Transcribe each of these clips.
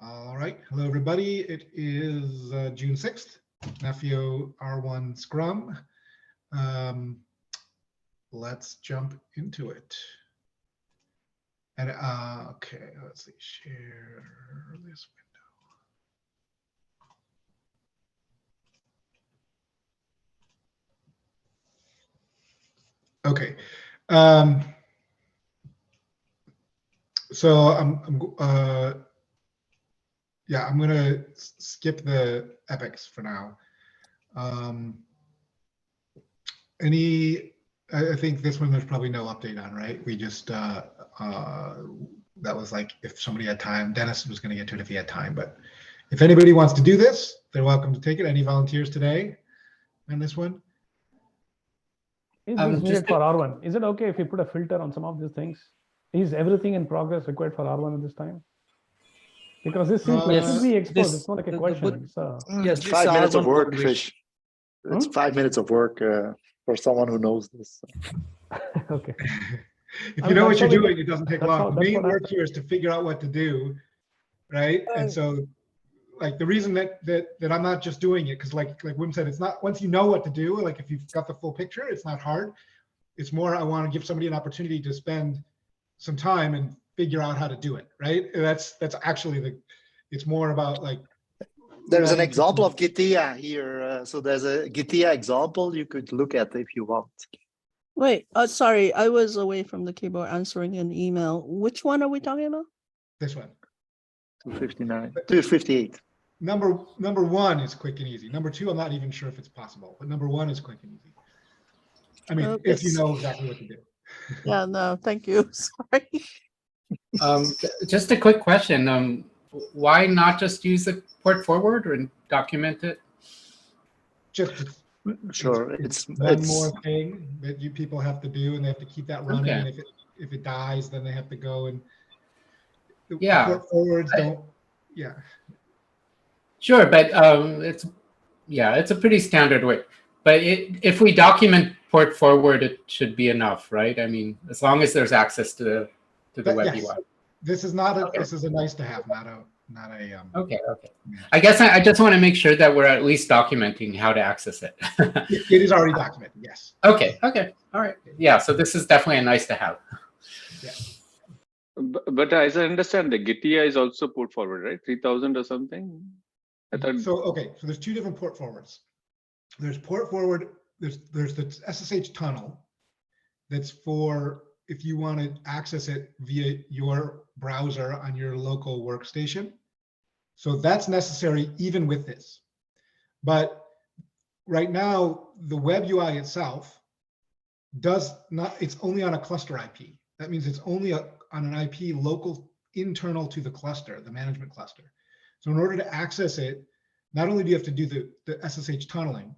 All right. Hello, everybody. It is June 6th, Nafio R1 Scrum. Let's jump into it. And okay, let's see, share this window. Okay. So I'm going to skip the epics for now. I think this one there's probably no update on, right? We just that was like if somebody had time. Dennis was going to get to it if he had time, but if anybody wants to do this, they're welcome to take it. Any volunteers today on this one? Is this needed for R1? Is it okay if we put a filter on some of these things? Is everything in progress required for R1 at this time? Because this seems like should be exposed. It's not like a question. Yes, 5 minutes of work, Fish. It's 5 minutes of work for someone who knows this. Okay. If you know what you're doing, it doesn't take long. The main work here is to figure out what to do, right? And so, like the reason that I'm not just doing it, because like Wim said, it's not once you know what to do. Like if you've got the full picture, it's not hard. It's more I want to give somebody an opportunity to spend some time and figure out how to do it, right? That's actually it's more about like. There's an example of Gitea here. So there's a Gitea example you could look at if you want. Wait, sorry, I was away from the keyboard answering an email. Which one are we talking about? This one. 259, 258. Number one is quick and easy. Number two, I'm not even sure if it's possible, but number one is quick and easy. I mean, if you know exactly what to do. Yeah, no, thank you. Sorry. Just a quick question. Why not just use the port forward and document it? Sure, it's one more thing that you people have to do, and they have to keep that running. Okay. And if it dies, then they have to go and port forwards don't. Yeah. Sure, but it's a pretty standard way. But if we document port forward, it should be enough, right? I mean, as long as there's access to the web UI. This is not a. This is a nice to have, not a. Okay. I guess I just want to make sure that we're at least documenting how to access it. It is already documented. Yes. Okay. All right. Yeah. So this is definitely a nice to have. Yeah. But as I understand, the Gitea is also port forward, right? 3000 or something. So there's two different port forwards. There's port forward. There's the SSH tunnel. That's for if you want to access it via your browser on your local workstation. So that's necessary even with this. But right now, the web UI itself does not, it's only on a cluster IP. That means it's only on an IP local internal to the cluster, the management cluster. So in order to access it, not only do you have to do the SSH tunneling,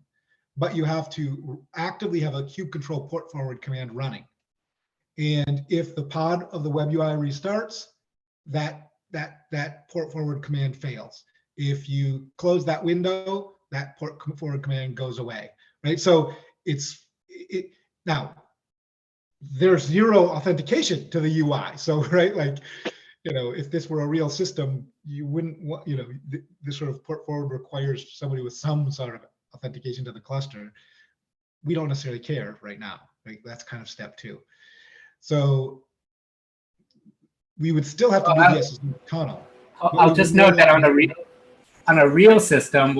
but you have to actively have a kube control port forward command running. And if the pod of the web UI restarts, that port forward command fails. If you close that window, that port forward command goes away, right? So now there's zero authentication to the UI. So right, like, if this were a real system, you wouldn't want, this sort of port forward requires somebody with some sort of authentication to the cluster. We don't necessarily care right now, right? That's kind of step two. So we would still have to do the SSH tunnel. I'll just note that on a real system,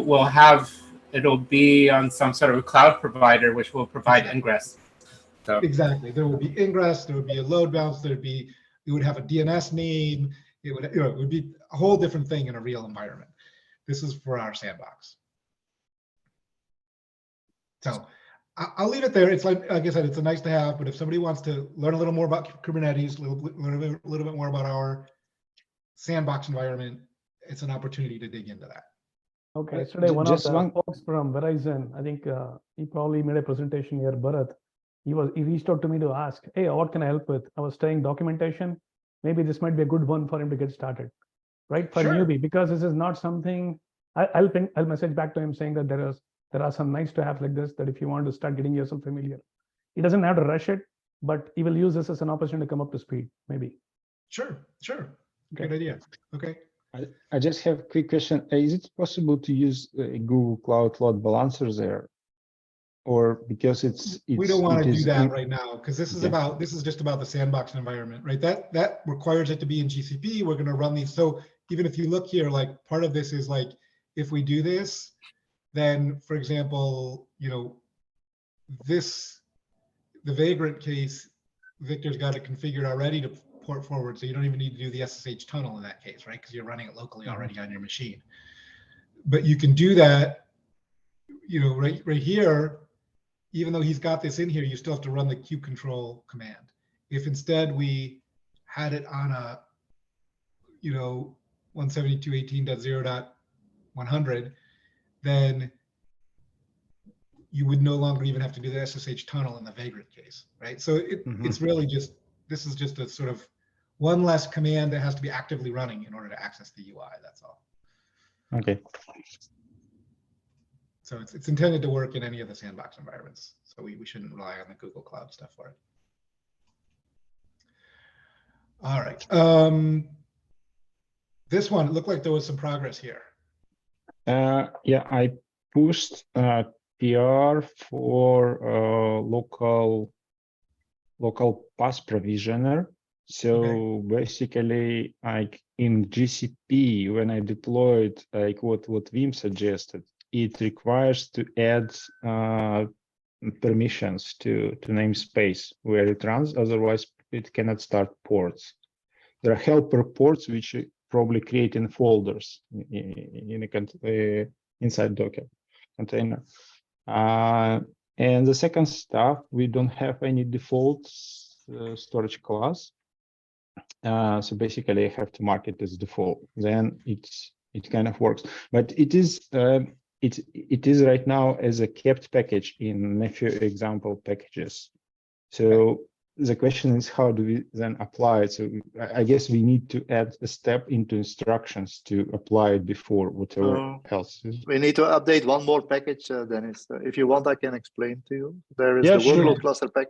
it'll be on some sort of a cloud provider, which will provide ingress. So. Exactly. There will be ingress. There would be a load balance. It would have a DNS name. It would be a whole different thing in a real environment. This is for our sandbox. So I'll leave it there. It's like I said, it's a nice to have, but if somebody wants to learn a little more about Kubernetes, learn a little bit more about our sandbox environment, it's an opportunity to dig into that. Okay, yesterday one of the folks from Verizon, I think he probably made a presentation here, Bharat. He reached out to me to ask, hey, what can I help with? I was studying documentation. Maybe this might be a good one for him to get started, right? For newbie, because this is not something, I'll message back to him saying that there are some nice to have like this, that if you want to start getting yourself familiar, he doesn't have to rush it, but he will use this as an opportunity to come up to speed, maybe. Sure. Good idea. Okay. I just have a quick question. Is it possible to use Google Cloud Load Balancer there? Or because We don't want to do that in- right now because this is Okay. this is just about the sandbox environment, right? That requires it to be in GCP. We're going to run these. So even if you look here, like part of this is like, if we do this, then for example, the Vagrant case, Victor's got it configured already to port forward. So you don't even need to do the SSH tunnel in that case, right? Because you're running it locally already on your machine. But you can do that, right here. Even though he's got this in here, you still have to run the kube control command. If instead we had it on a, 172.18.0.100, then you would no longer even have to do the SSH tunnel in the Vagrant case, right? So it's really just, this is just a sort of one less command that has to be actively running in order to access the UI, that's all. Okay. So it's intended to work in any of the sandbox environments. So we shouldn't rely on the Google Cloud stuff for it. All right. This one, it looked like there was some progress here. Yeah, I pushed PR for local pass provisioner. So basically, like in GCP, when I deployed like what Wim suggested, it requires to add permissions to namespace where it runs. Otherwise, it cannot start ports. There are helper ports which probably create in folders inside Docker container. And the second stuff, we don't have any default storage class. So basically, I have to mark it as default. Then it kind of works, but it is right now as a kept package in Nephew example packages. So the question is, how do we then apply it? So I guess we need to add a step into instructions to apply it before whatever else. We need to update one more package, Dennis. If you want, I can explain to you. There is Yeah, the sure. workload cluster pack.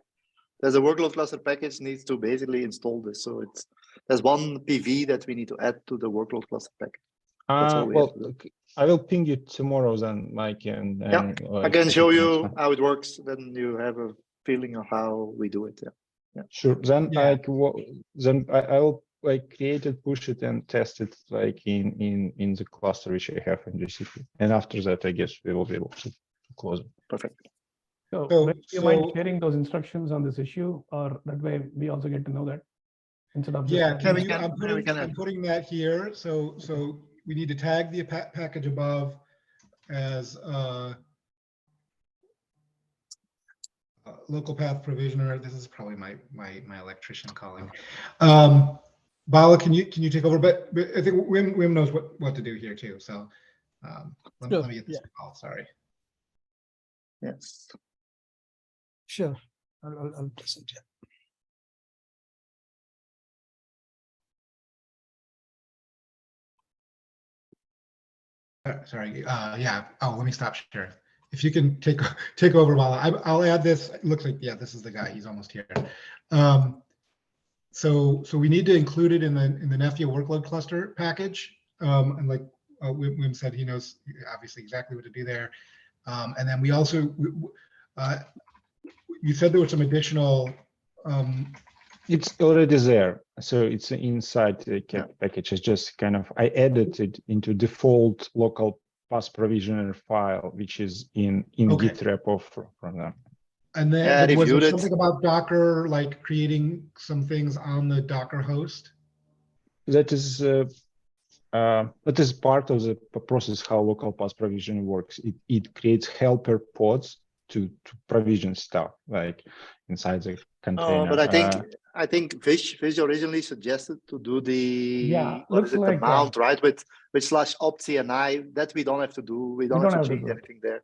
There's a workload cluster package needs to basically install this. So there's one PV that we need to add to the workload cluster package. That's all we have to do. I will ping you tomorrow then, Mike, and I can show you how it works. Then you have a feeling of how we do it. Yeah. Sure. Then Yeah. I will like create it, push it, and test it like in the cluster which I have in GCP. And after that, I guess we will be able to close it. Perfect. So, So- do you mind so- sharing those instructions on this issue, or that way we also get to know that instead of just Yeah, typing we it? can- I'm putting that here. So we need to tag the package above as local path provisioner. This is probably my electrician calling. Bala, can you take over? But I think Wim knows what to do here too. So let me get this call. Sorry. Yes. Sure, I'll present it. Sorry. Yeah. Oh, let me stop share. If you can take over, Bala. I'll add this. It looks like, yeah, this is the guy. He's almost here. So we need to include it in the Nephew workload cluster package. And like Wim said, he knows obviously exactly what to do there. And then we also, you said there was some additional. It's already there, so it's inside the kept package. It's just kind of I added it into default local pass provisioner file, which is in Git repo from them. And then Yeah, was there reviewed it. something about Docker, like creating some things on the Docker host? That is part of the process how local pass provisioning works. It creates helper pods to provision stuff like inside the container. But I think Fish originally suggested to do the looks like the mount, right, with /opcni. That we don't have to do. We don't have to change anything there.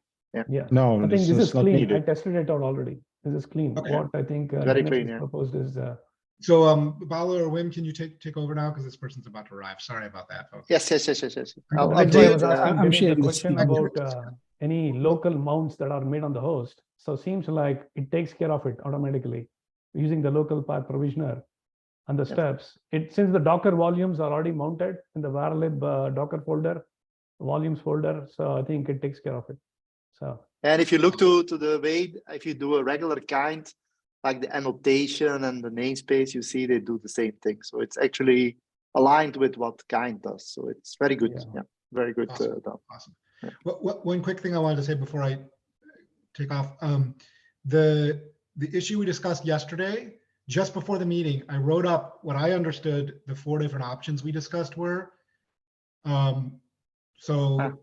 Yeah. No, I think this is not clean. needed. I tested it out already. This is clean. Okay. What I think Very Dennis clean, has yeah. proposed is So Bala or Wim, can you take over now? Because this person's about to arrive. Sorry about that, folks. Yes. I'll that's why I was update. asking I'm Dennis sharing the the question screen. about any local mounts that are made on the host. So it seems like it takes care of it automatically using the local path provisioner. and the steps. Since the Docker volumes are already mounted in the varlib Docker folder, volumes folder, so I think it takes care of it. So. And if you look to the way, if you do a regular kind, like the annotation and the namespace, you see they do the same thing. So it's actually aligned with what kind does. So it's very good. Yeah, very good. Awesome. Done. Awesome. Yeah. One quick thing I wanted to say before I take off. The issue we discussed yesterday, just before the meeting, I wrote up what I understood the 4 different options we discussed were. So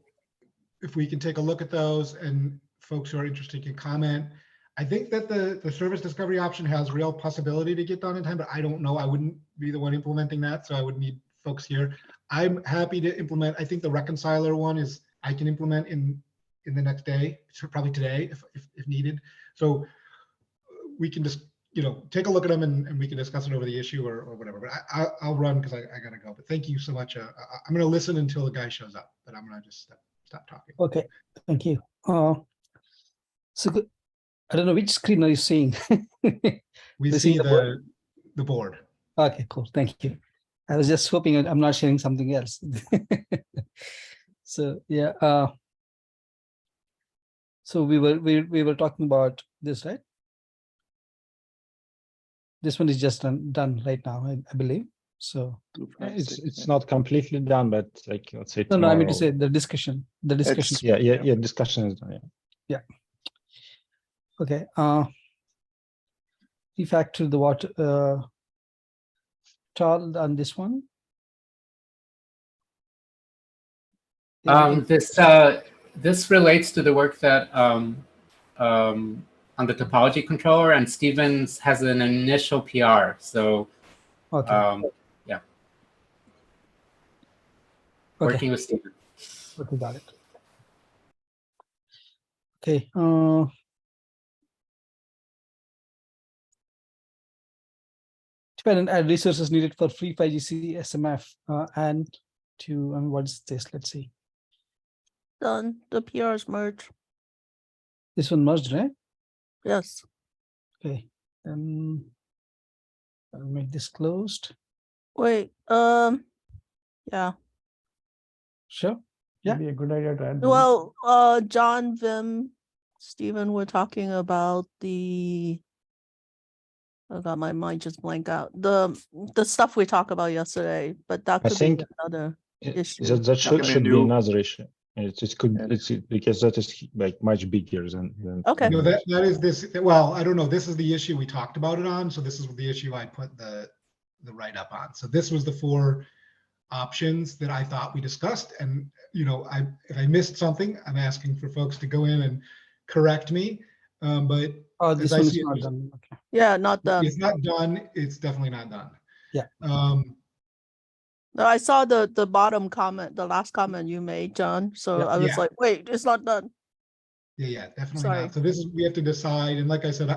if we can take a look at those and folks who are interested can comment. I think that the service discovery option has real possibility to get done in time, but I don't know. I wouldn't be the one implementing that, so I would need folks here. I'm happy to implement. I think the reconciler one is I can implement in the next day, so probably today if needed. So we can just take a look at them and we can discuss it over the issue or whatever. But I'll run because I gotta go. But thank you so much. I'm gonna listen until the guy shows up, but I'm gonna just stop talking. Okay, thank you. So I don't know which screen are you seeing? We see the board. Okay, cool. Thank you. I was just hoping I'm not sharing something else. So yeah. So we were talking about this, right? This one is just done right now, I believe. So it's not completely done, but like let's say no, I mean to tomorrow. say the discussion. Yeah. Discussion is done. Yeah. Okay. Refactor the what Charles on this one. This relates to the work that on the topology controller, and Stevens has an initial PR. So okay. yeah. Okay. Working with Stevens. Okay, got it. Okay. And add resources needed for free 5GC SMF and to what is this? Let's see. Done. The PRs merge. This one merged, right? Yes. Okay. Then I'll make this closed. Wait. Yeah. Sure. Yeah. Maybe a good idea to add. Well, John, Vim, Stephen were talking about the. Oh God, my mind just blanked out. The stuff we talked about yesterday, but that could be another issue. That should be another issue. It's because that is like much bigger than okay. No, that is this. Well, I don't know. This is the issue we talked about it on. So this is the issue I put the write up on. So this was the 4 options that I thought we discussed. And if I missed something, I'm asking for folks to go in and correct me. But this one is not done. Okay. Yeah, not done. It's not done. It's definitely not done. Yeah. No, I saw the bottom comment, the last comment you made, John. So I was like, wait, it's not done. Yeah, definitely not. So we have to decide. And like I said,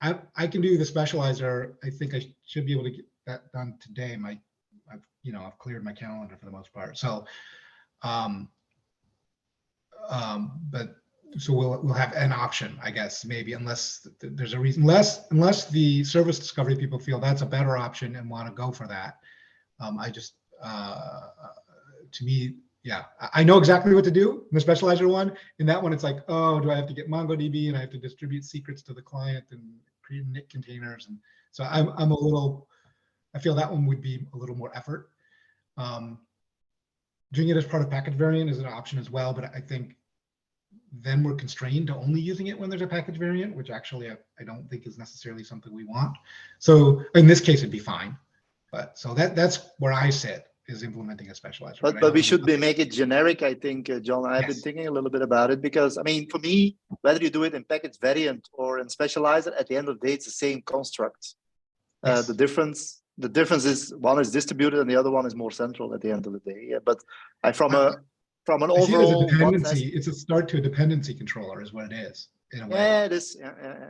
I can do the specializer. I think I should be able to get that done today. I've cleared my calendar for the most part. So, but so we'll have an option, I guess, maybe, unless there's a reason, unless the service discovery people feel that's a better option and want to go for that. To me, yeah, I know exactly what to do in the specializer one. In that one, it's like, oh, do I have to get MongoDB and I have to distribute secrets to the client and create init containers? And so I feel that one would be a little more effort. Doing it as part of package variant is an option as well, but I think then we're constrained to only using it when there's a package variant, which actually I don't think is necessarily something we want. So in this case, it'd be fine. But so that's where I sit, is implementing a specializer. But we should make it generic, I think, John. I've been thinking a little bit about it because, I mean, for me, whether you do it in package variant or in specializer, at the end of the day, it's the same construct. Yes. The difference is one is distributed and the other one is more central at the end of the day. Yeah, but from an overall dependency, it's a start to a dependency controller, is what it is. In a way. Yeah, it is,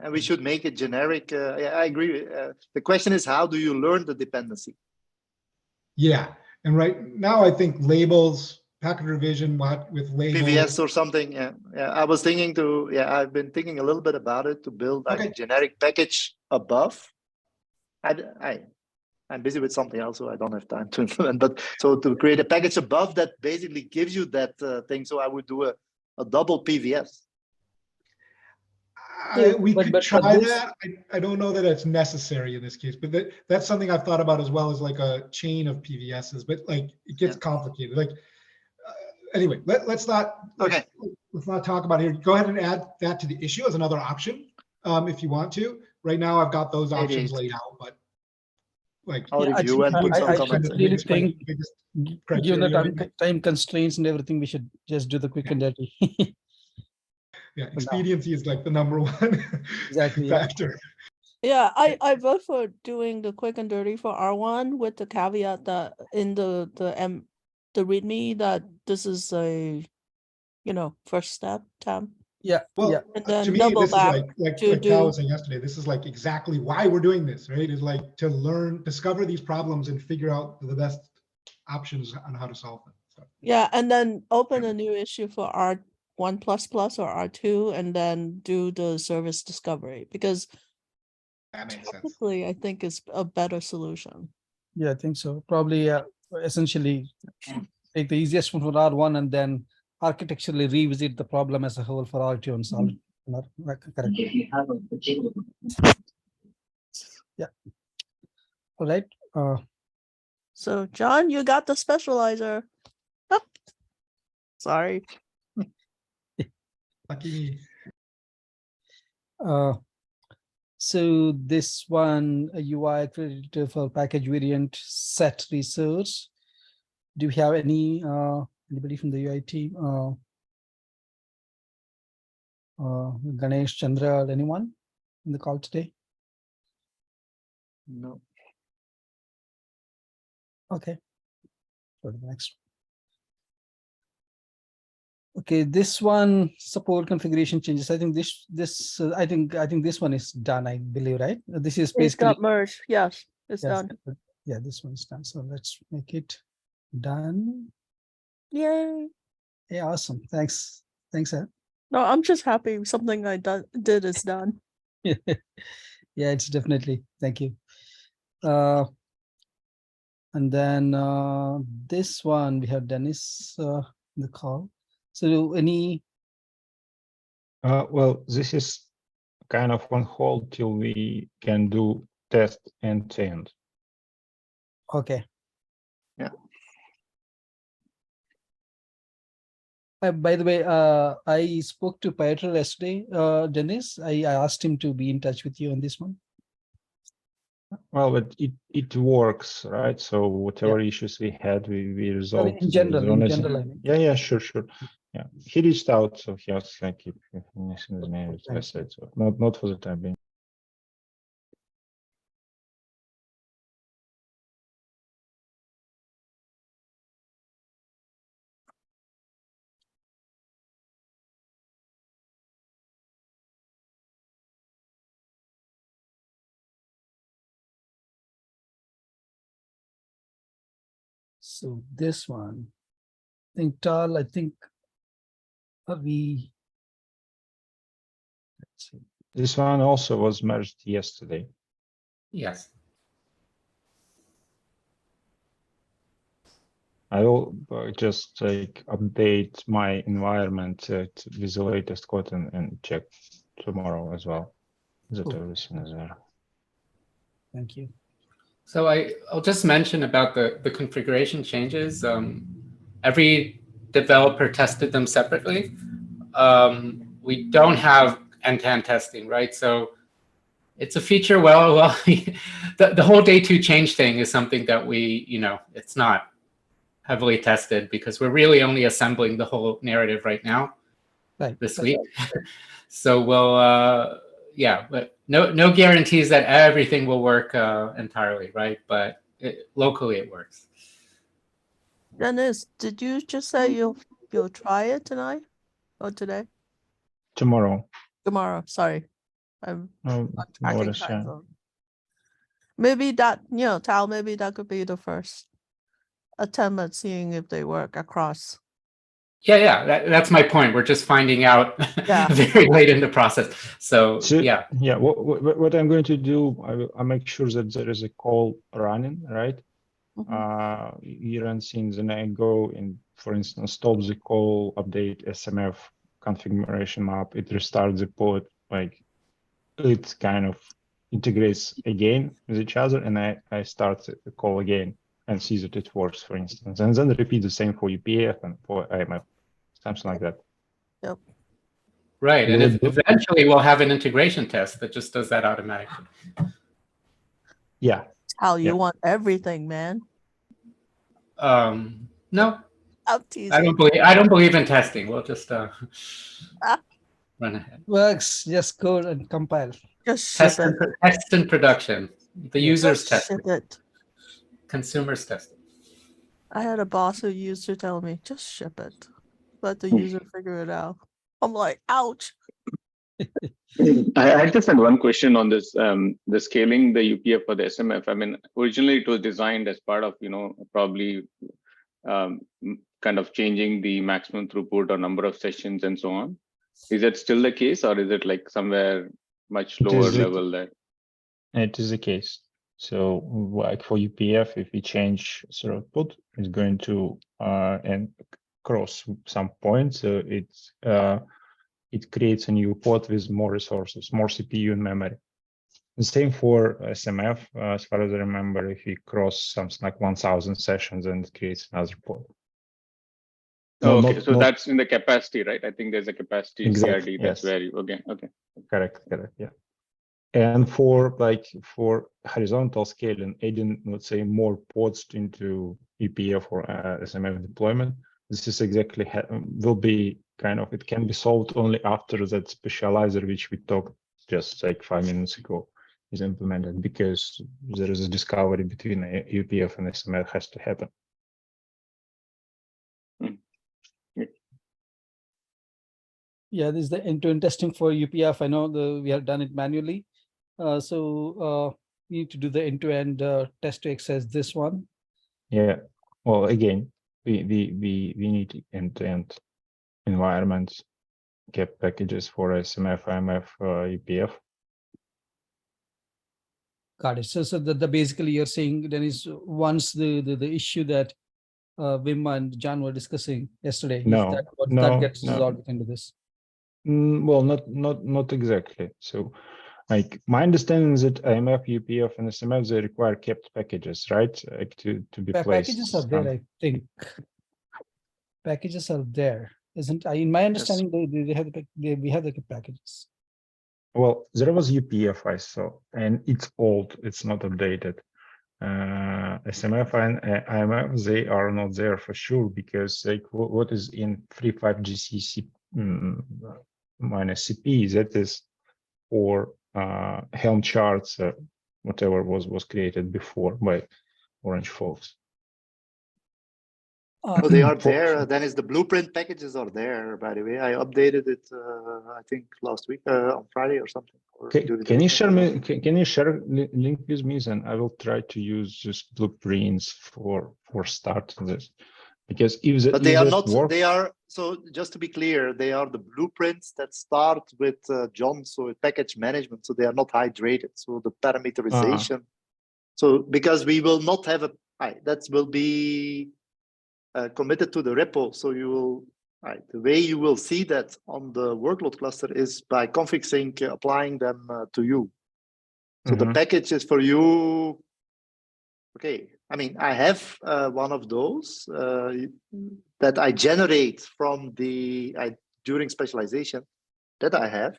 and we should make it generic. Yeah, I agree. The question is, how do you learn the dependency? Yeah, and right now I think labels, package revision, with labels, PVS or something. Yeah, I was thinking I've been thinking a little bit about it to build like a generic package above. I'm busy with something else, so I don't have time to implement. But so to create a package above that basically gives you that thing. So I would do a double PVS. We But- could but try this- that. I don't know that it's necessary in this case, but that's something I've thought about as well as like a chain of PVSs, but like it gets Yeah. complicated. Like, anyway, let's not talk about it here. Go ahead and add that to the issue as another option, if you want to. Right now, I've got those options Maybe. laid out, but like, I'll Yeah, review and put some I comments. really in. think, biggest given the criteria. time constraints and everything, we should just do the quick and dirty. Yeah, expediency is like the number one Exactly, yeah. factor. Yeah, I vote for doing the quick and dirty for R1 with the caveat that in the README that this is a, first step, Tam. Yeah, Well, yeah. And to then me, double this is back like to Cal was do, saying yesterday, this is like exactly why we're doing this, right? Is like to learn, discover these problems and figure out the best options on how to solve them. So, yeah, and then open a new issue for R1++ or R2 and then do the service discovery because that makes sense. technically I think is a better solution. Yeah, I think so. Probably essentially take the easiest one for R1 and then architecturally revisit the problem as a whole for R2 and solve it. Correct. Yeah. All right. So John, you got the specializer. Sorry. Lucky me. So this one, a UI accreditor for package variant set resource. Do we have any anybody from the UI team? Ganesh, Chandra, or anyone in the call today? No. Okay. Go to the next. Okay, this one support configuration changes. I think I think this one is done. I believe, right? This is It's basically got merged. Yes, it's yes, done. yeah. This one's done. So let's make it done. Yay. Yeah, awesome. Thanks. Ed. No, I'm just happy something I did is done. Yeah, it's definitely. Thank you. And then this one we have Dennis in the call. So any? Well, this is kind of on hold till we can do test end to end. Okay. Yeah. By the way, I spoke to Pietro yesterday, Dennis. I asked him to be in touch with you on this one. Well, but it works, right? So whatever issues we had, we resolved. in general, I mean. Yeah, sure. Yeah, he reached out, so he was like, if missing his name, I said so. Not for the time being. So this one, I think Tal, let's see. This one also was merged yesterday. Yes. I will just like update my environment with the latest code and check tomorrow as well that Cool. everything is there. Thank you. So I'll just mention about the configuration changes. Every developer tested them separately. We don't have end-to-end testing, right? So it's a feature. Well, the whole day two change thing is something that we, it's not heavily tested because we're really only assembling the whole narrative right now, this week. So we'll, but no guarantees that everything will work entirely, right? But locally it works. Dennis, did you just say you'll try it tonight or today? Tomorrow. Tomorrow, sorry. I'm No tracking worries, time yeah. zone. Maybe that, Tal, maybe that could be the first attempt at seeing if they work across Yeah, that's my point. We're just finding out Yeah. very late in the process. So So, yeah, what I'm going to do, I'll make sure that there is a call running, right? Mhm. You run scenes and I go and, for instance, stop the call, update SMF configuration map, it restarts the pod, like it kind of integrates again with each other, and I start the call again and see that it works, for instance, and then repeat the same for UPF and for IMF, something like that. Yep. right. And Will it do? eventually we'll have an integration test that just does that automatically. Yeah. How you Yeah. want everything, man. No, I'm I teasing. don't believe in testing. We'll just run ahead. Works, just code and compile. Just ship it. Test in production. The Yes. users Just test ship it. it. Consumers test it. I had a boss who used to tell me, just ship it. Let the user figure it out. I'm like, ouch. I just had one question on this, the scaling the UPF for the SMF. I mean, originally it was designed as part of, probably kind of changing the maximum throughput or number of sessions and so on. Is that still the case, or is it like somewhere much It lower is the- level there? It is the case. So like for UPF, if we change throughput, it's going to and cross some point. So it creates a new pod with more resources, more CPU and memory. The same for SMF, as far as I remember, if we cross something like 1,000 sessions, and it creates another pod. Oh, No, okay, so not- that's in the capacity, right? I think there's a capacity Exactly, CRD. That's yes. where you, okay. Correct, yeah. And for horizontal scaling, adding, let's say, more pods into UPF or SMF deployment, this is exactly will be kind of, it can be solved only after that specializer, which we talked just like 5 minutes ago, is implemented, because there is a discovery between UPF and SMF has to happen. Yeah, this is the end-to-end testing for UPF. I know we have done it manually. So we need to do the end-to-end test to access this one. Yeah. Well, again, we need end-to-end environments, kept packages for SMF, IMF, UPF. Got it. So the basically you're saying then is once the issue that Wim and John were discussing yesterday, that gets resolved into this. Well, not exactly. So, like my understanding is that IMF, UPF, and SMF, they require kept packages, right? Like to be placed. Packages are there, I think. Packages are there, isn't? In my understanding, they have we have the packages. Well, there was UPF I saw, and it's old. It's not updated. SMF and IMF, they are not there for sure, because like what is in 3.5 GCC minus CP, that is for Helm charts, whatever was created before by Orange folks. So they are there. Then is the blueprint packages are there, by the way. I updated it, I think last week on Friday or something. Or Can you share me? Can you share link with me? Then I will try to use just blueprints for start this, because if but they are not. They are, so just to be clear, they are the blueprints that start with John. So package management. So they are not hydrated. So the parameterization. So because we will not have that will be committed to the repo. So you will, the way you will see that on the workload cluster is by config sync applying them to you. So the package is for you. Okay, I mean, I have one of those that I generate from during specialization that I have,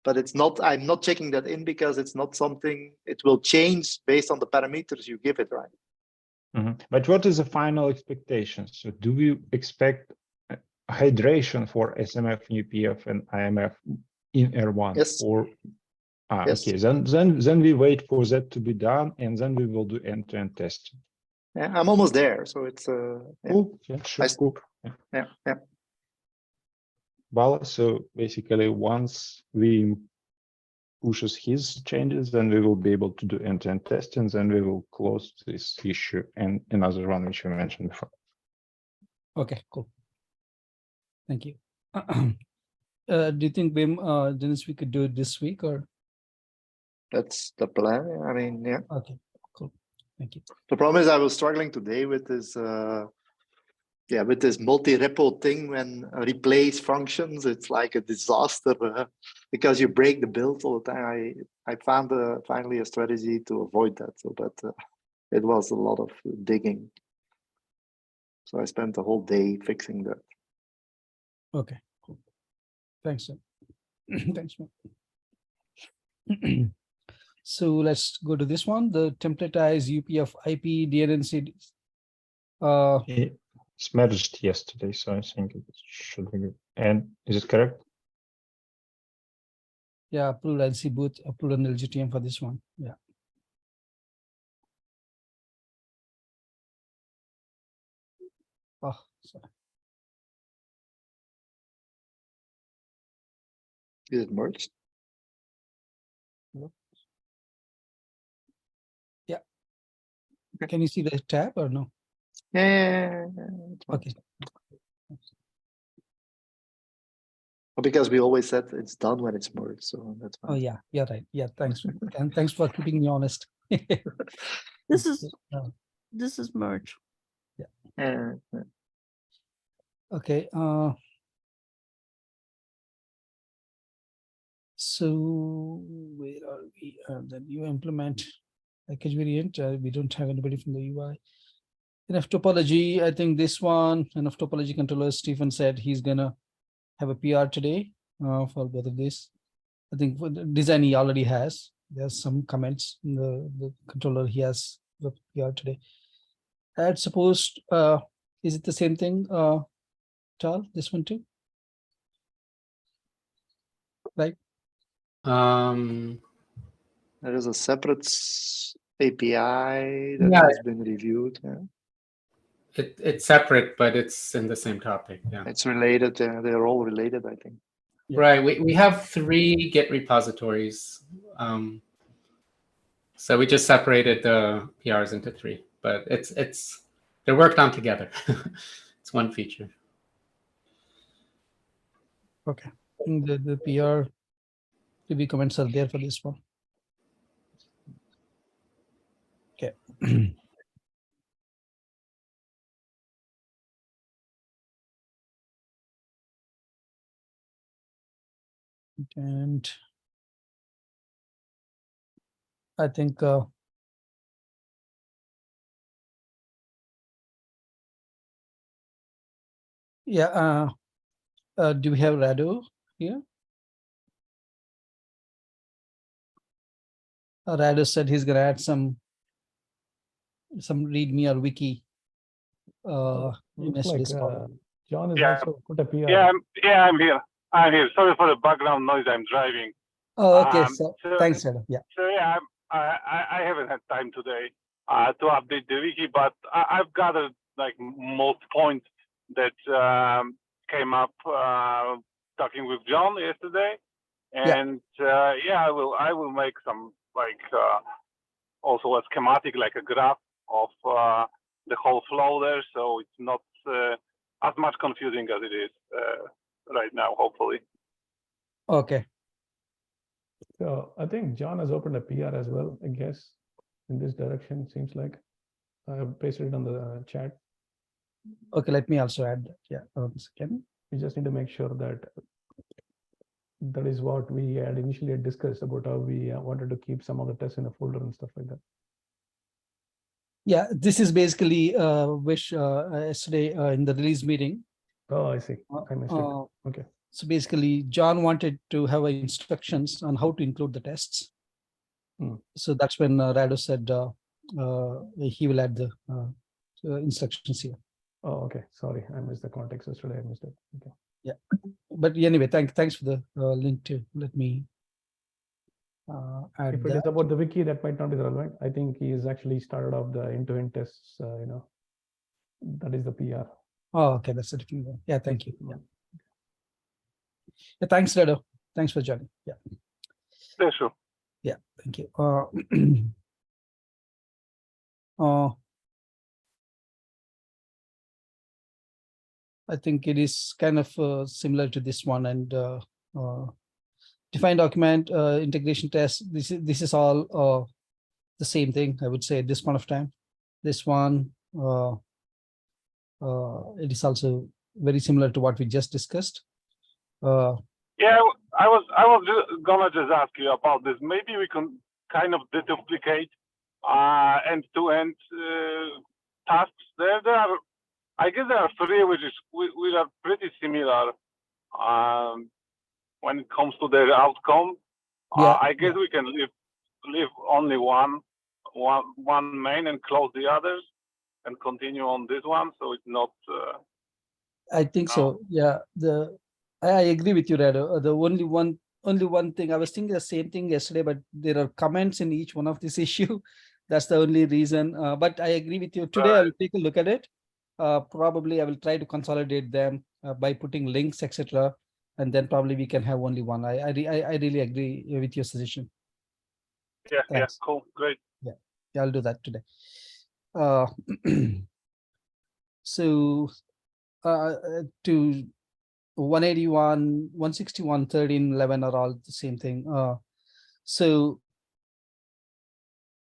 but it's not, I'm not checking that in because it's not something, it will change based on the parameters you give it, right? But what is the final expectation? So do we expect hydration for SMF, UPF, and IMF in R1? Yes. Or yes. Okay, then we wait for that to be done, and then we will do end-to-end testing. Yeah, I'm almost there, so it's cool. Yeah, sure. Cool. Yeah. Well, so basically, once we pushes his changes, then we will be able to do end-to-end testing, then we will close this issue and another one which we mentioned before. Okay, cool. Thank you. Do you think, Wim, Dennis, we could do it this week or? That's the plan. I mean, yeah. Okay, cool. Thank you. The problem is I was struggling today with this with this multi-repo thing when replace functions. It's like a disaster because you break the build all the time. I found finally a strategy to avoid that. So, but it was a lot of digging. So I spent the whole day fixing that. Okay, cool. Thanks, sir. Thanks, man. So let's go to this one, the templatized UPF IP DNC. It's merged yesterday, so I think it should be good. And is it correct? Yeah, approved LC boot, approved on LGTM for this one. Yeah. Oh, sorry. Is it merged? Yeah. Can you see the tab or no? Yeah. Okay. Well, because we always said it's done when it's merged, so that's fine. Oh yeah, yeah, right. Yeah, thanks. And thanks for keeping me honest. This is Uh, this is merge. Yeah. Okay. So where are we? Then you implement package variant. We don't have anybody from the UI. Enough topology. I think this one, enough topology controller. Stephen said he's gonna have a PR today for both of these. I think for the design he already has. There's some comments in the controller. He has the PR today. Add supposed. Is it the same thing, Tal? This one too, right? There is a separate API that Yeah. has been reviewed. Yeah. It's separate, but it's in the same topic. Yeah. It's related. They're all related, I think. Yeah. Right. We have 3 Git repositories. So we just separated the PRs into 3, but they're worked on together. It's one feature. Okay. The PR review comments are there for this one. Okay. And I think yeah. Do we have Radu here? Radu said he's gonna add some README or wiki. In Looks like yesterday's call. John is Yeah. also put a PR. I'm here. I'm here. Sorry for the background noise. I'm driving. Oh, okay. So Thanks, Radu. Yeah. So yeah, I haven't had time today to update the wiki, but I've gathered like most points that came up talking with John yesterday, and I will make some like also a schematic, like a graph of the whole flow there, so it's not as much confusing as it is right now, hopefully. Okay. So I think John has opened a PR as well, I guess, in this direction, seems like. I have pasted it on the chat. Okay, let me also add that. Yeah, 1 second. We just need to make sure that that is what we had initially discussed about how we wanted to keep some of the tests in a folder and stuff like that. Yeah, this is basically which yesterday in the release meeting. Oh, I see. I missed it. Okay. So basically, John wanted to have instructions on how to include the tests. So that's when Radu said he will add the instructions here. Oh, okay. Sorry, I missed the context yesterday. I missed it. Okay. Yeah, but anyway, thanks for the link to let me add if it that. is about the wiki, that might not be relevant. I think he has actually started off the end-to-end tests. That is the PR. Oh, okay, that's it. Yeah, thank you. Yeah, thanks, Radu. Thanks for joining. Yeah. Yeah, sure. Yeah, thank you. I think it is kind of similar to this one, and define document integration test. This is all the same thing, I would say, at this point of time. This one, it is also very similar to what we just discussed. Yeah, I was gonna just ask you about this. Maybe we can kind of deduplicate end-to-end tasks. There are, I guess there are three which are pretty similar when it comes to their outcome. Yeah, I guess we can leave only one main and close the others and continue on this one, so it's not. I think so. Yeah, I agree with you, Rado. The only one thing I was thinking the same thing yesterday, but there are comments in each one of this issue. That's the only reason. But I agree with you. Today I'll take a look at it. Probably I will try to consolidate them by putting links, etc. And then probably we can have only one. I really agree with your suggestion. Yeah, Thanks. yeah, cool, great. Yeah, I'll do that today. So to 181, 161, 13, 11 are all the same thing. So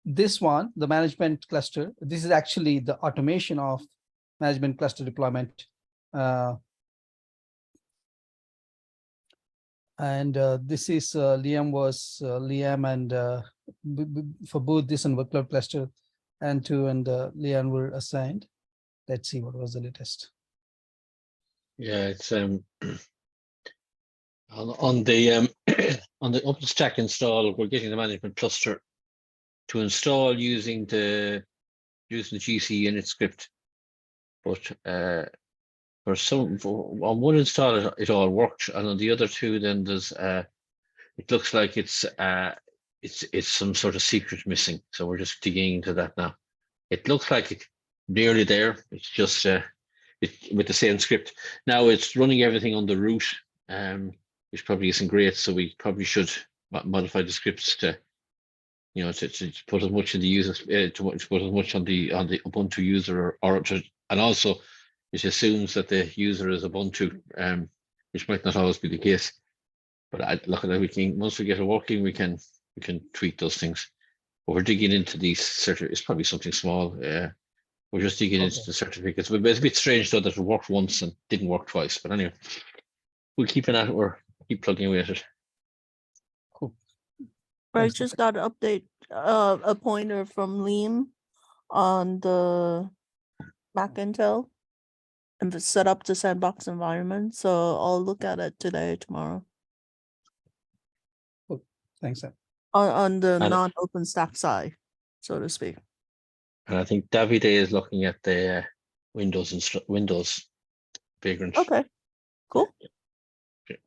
this one, the management cluster, this is actually the automation of management cluster deployment. And this is Liam and for both this and workload cluster, Antu and Liam were assigned. Let's see what was the latest. Yeah, it's on the on the OpenStack install, we're getting the management cluster to install using the GC init script, but on one install it all worked, and on the other two then there's it looks like it's some sort of secret missing, so we're just digging into that now. It looks like it's nearly there. It's just with the same script. Now it's running everything on the root, which probably isn't great. So we probably should modify the scripts to, you know, to put as much in the user, to put as much on the Ubuntu user, and also it assumes that the user is Ubuntu, which might not always be the case. But look at that, we can, once we get it working, we can tweak those things. But we're digging into these certificates. It's probably something small. We're just digging into the certificates. But it's a bit strange though that it worked once and didn't work twice. But anyway, we'll keep at it. We'll keep plugging away at it. Cool. I just got an update, a pointer from Liam on the Mac Intel and set up the sandbox environment. So I'll look at it today, tomorrow. Cool. Thanks, Sam. On the non-OpenStack side, so to speak. And I think Davide is looking at the Windows vagrant. Okay, cool. Okay.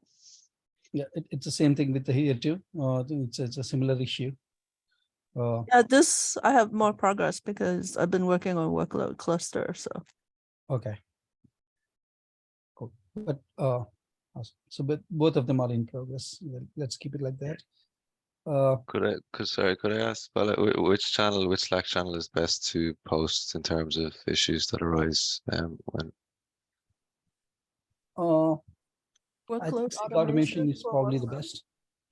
Yeah, it's the same thing with the here too. It's a similar issue. Yeah, this I have more progress because I've been working on workload cluster. So okay. Cool. But awesome. So but both of them are in progress. Let's keep it like that. Could I ask, well, which Slack channel is best to post in terms of issues that arise when? I think SIG automation is probably the best.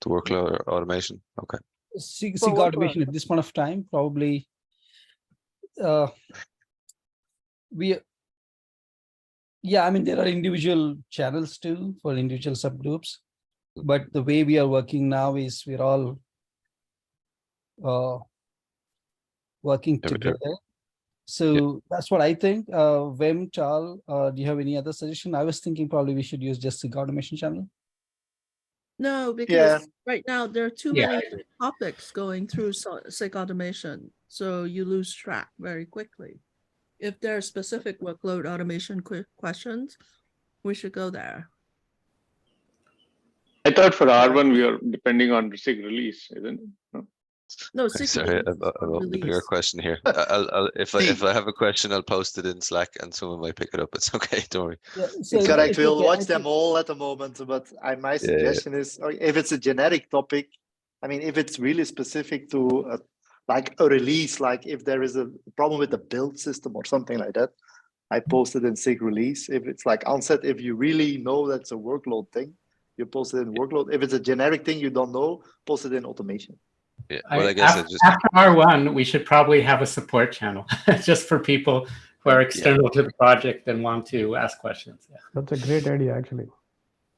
The workload automation, okay. SIG automation at this point of time, probably I mean, there are individual channels too for individual subgroups, but the way we are working now is we're all working together. So that's what I think. Vem, Chal, do you have any other suggestion? I was thinking probably we should use just SIG automation channel. no, because right now there are too many topics going through SIG automation, so you lose track very quickly. If there are specific workload automation questions, we should go there. I thought for R1 we are depending on SIG release, isn't it? No, sorry, I've a bigger question here. If I have a question, I'll post it in Slack and someone might pick it up. It's okay, don't worry. Yeah, so It's correct. We'll okay. watch them all at the moment, but my suggestion is, if it's a generic topic, I mean, if it's really specific to like a release, like if there is a problem with the build system or something like that, I post it in SIG release. If it's like onset, if you really know that's a workload thing, you post it in workload. If it's a generic thing you don't know, post it in automation. Yeah, well, I guess After R1, we should probably have a support channel just for people who are external to the project and want to ask questions. Yeah. That's a great idea, actually.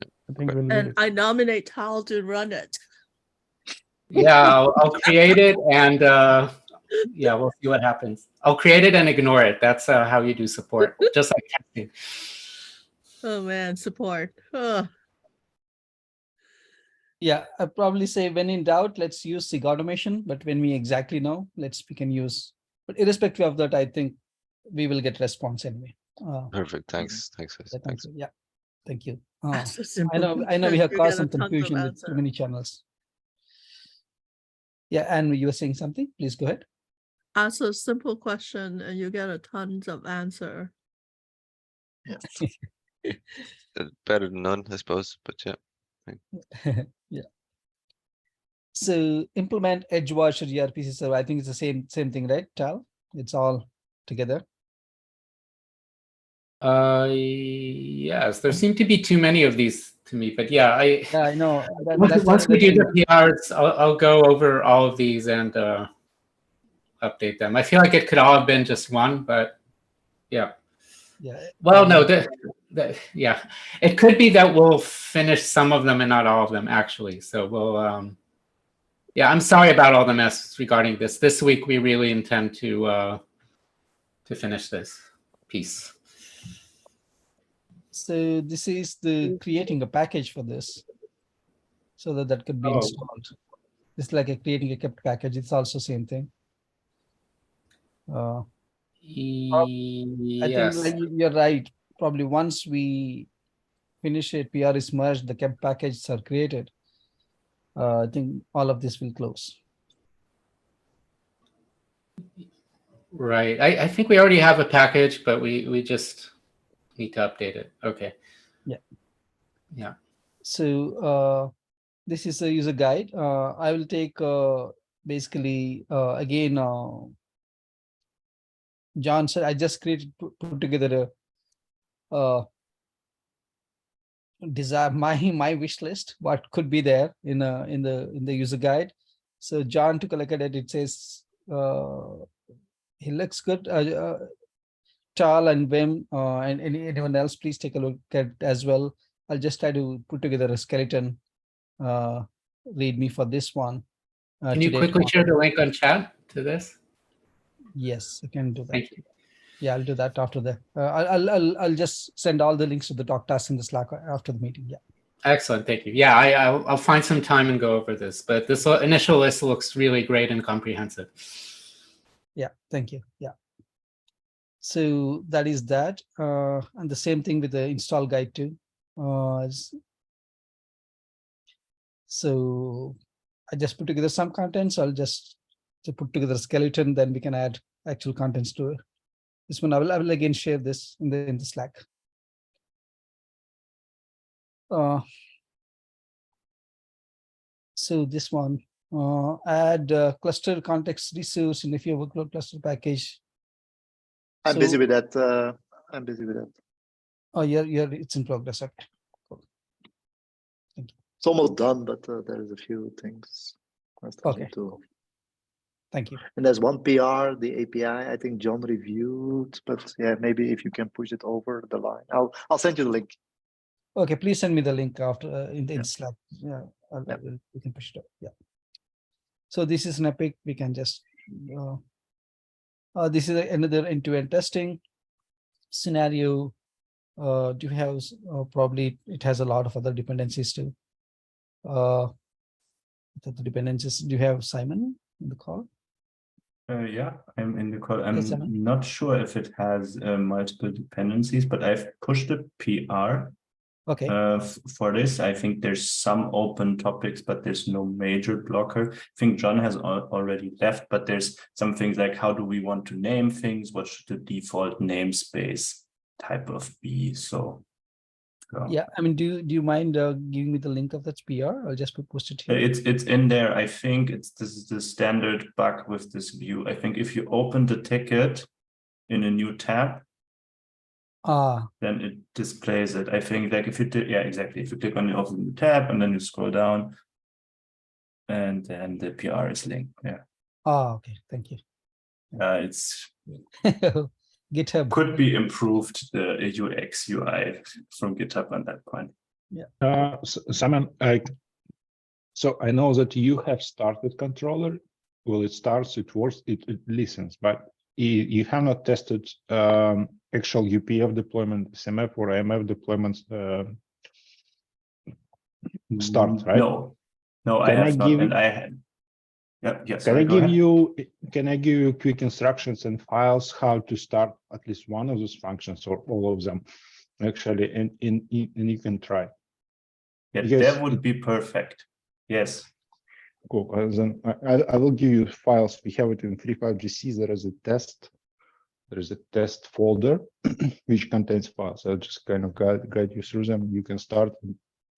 I think we'll need And it. I nominate Tal to run it. Yeah, I'll create it and yeah, we'll see what happens. I'll create it and ignore it. That's how you do support, just like testing. Oh man, support. Ugh. Yeah, I'd probably say when in doubt, let's use SIG automation. But when we exactly know, we can use. But irrespective of that, I think we will get response anyway. perfect. Thanks. Thanks, guys. Yeah, Thanks. yeah, thank you. That's a I simple know we question. have You caused some get a tons of confusion with too answer. many channels. Yeah, and you were saying something. Please go ahead. Ask a simple question and you get a tons of answer. Yes. Better than none, I suppose. But yeah. Yeah. So implement edge washer gRPC server. I think it's the same thing, right, Tal? It's all together. Yes, there seem to be too many of these to me, but yeah, Yeah, I know. Once we do the PRs, I'll go over all of these and update them. I feel like it could all have been just one, but yeah. Yeah. Well, no, yeah, it could be that we'll finish some of them and not all of them actually. So we'll, yeah, I'm sorry about all the mess regarding this. This week we really intend to finish this piece. So this is the creating a package for this, so that could be installed. It's like creating a kept package. It's also same thing. I think Yes. you're right. Probably once we finish it, PR is merged, the kept packages are created. I think all of this will close. Right. I think we already have a package, but we just need to update it. Okay. Yeah. Yeah. So this is a user guide. I will take basically again. John said I just put together a desire my wish list. What could be there in the user guide? So John took a look at it. It says he looks good. Tal and Wim and anyone else, please take a look at it as well. I'll just try to put together a skeleton README for this one. Can you quickly share the link on chat to this? Yes, I can do that. Thank you. Yeah, I'll do that after the. I'll just send all the links to the talk task in the Slack after the meeting. Yeah. Excellent, thank you. Yeah, I'll find some time and go over this, but this initial list looks really great and comprehensive. Yeah, thank you. Yeah. So that is that, and the same thing with the install guide too. So I just put together some contents. I'll just put together a skeleton, then we can add actual contents to it. This one I will again share this in the Slack. So this one, add cluster context resource in if your workload cluster package. I'm busy with that. I'm busy with that. Oh, it's in progress. Okay. Cool. Thank you. It's almost done, but there's a few things. Okay. Thank you. And there's one PR, the API, I think John reviewed, but yeah, maybe if you can push it over the line. I'll send you the link. Okay, please send me the link after in Slack. Yeah, we can push it up. Yeah. So this is an epic. We can just. This is another end-to-end testing scenario. Do you have probably it has a lot of other dependencies too. The dependencies. Do you have Simon in the call? Yeah, I'm in the call. I'm Yes, not sure if it has multiple dependencies, but I've pushed a PR. Okay. For this, I think there's some open topics, but there's no major blocker. I think John has already left, but there's some things like how do we want to name things? What should the default namespace type of be? So. Yeah, I mean, do you mind giving me the link of that PR? I'll just post it here. It's in there. I think this is the standard bug with this view. I think if you open the ticket in a new tab, then it displays it. I think like if you did, yeah, exactly. If you click on the open tab and then you scroll down, and then the PR is linked. Yeah. Okay, thank you. It's GitHub could be improved, the UX UI from GitHub on that point. Simon, so I know that you have started controller. Well, it starts, it works, it listens, but you have not tested actual UPF deployment, SMF or AMF deployments start, right? No, I have not, and I had. Yeah, yes. Can I give you quick instructions and files how to start at least one of those functions or all of them, actually, and you can try. Yeah, Because that would be perfect. Yes. Cool. Then I will give you files. We have it in 3.5gc. There is a test. There is a test folder which contains files. I'll just kind of guide you through them. You can start.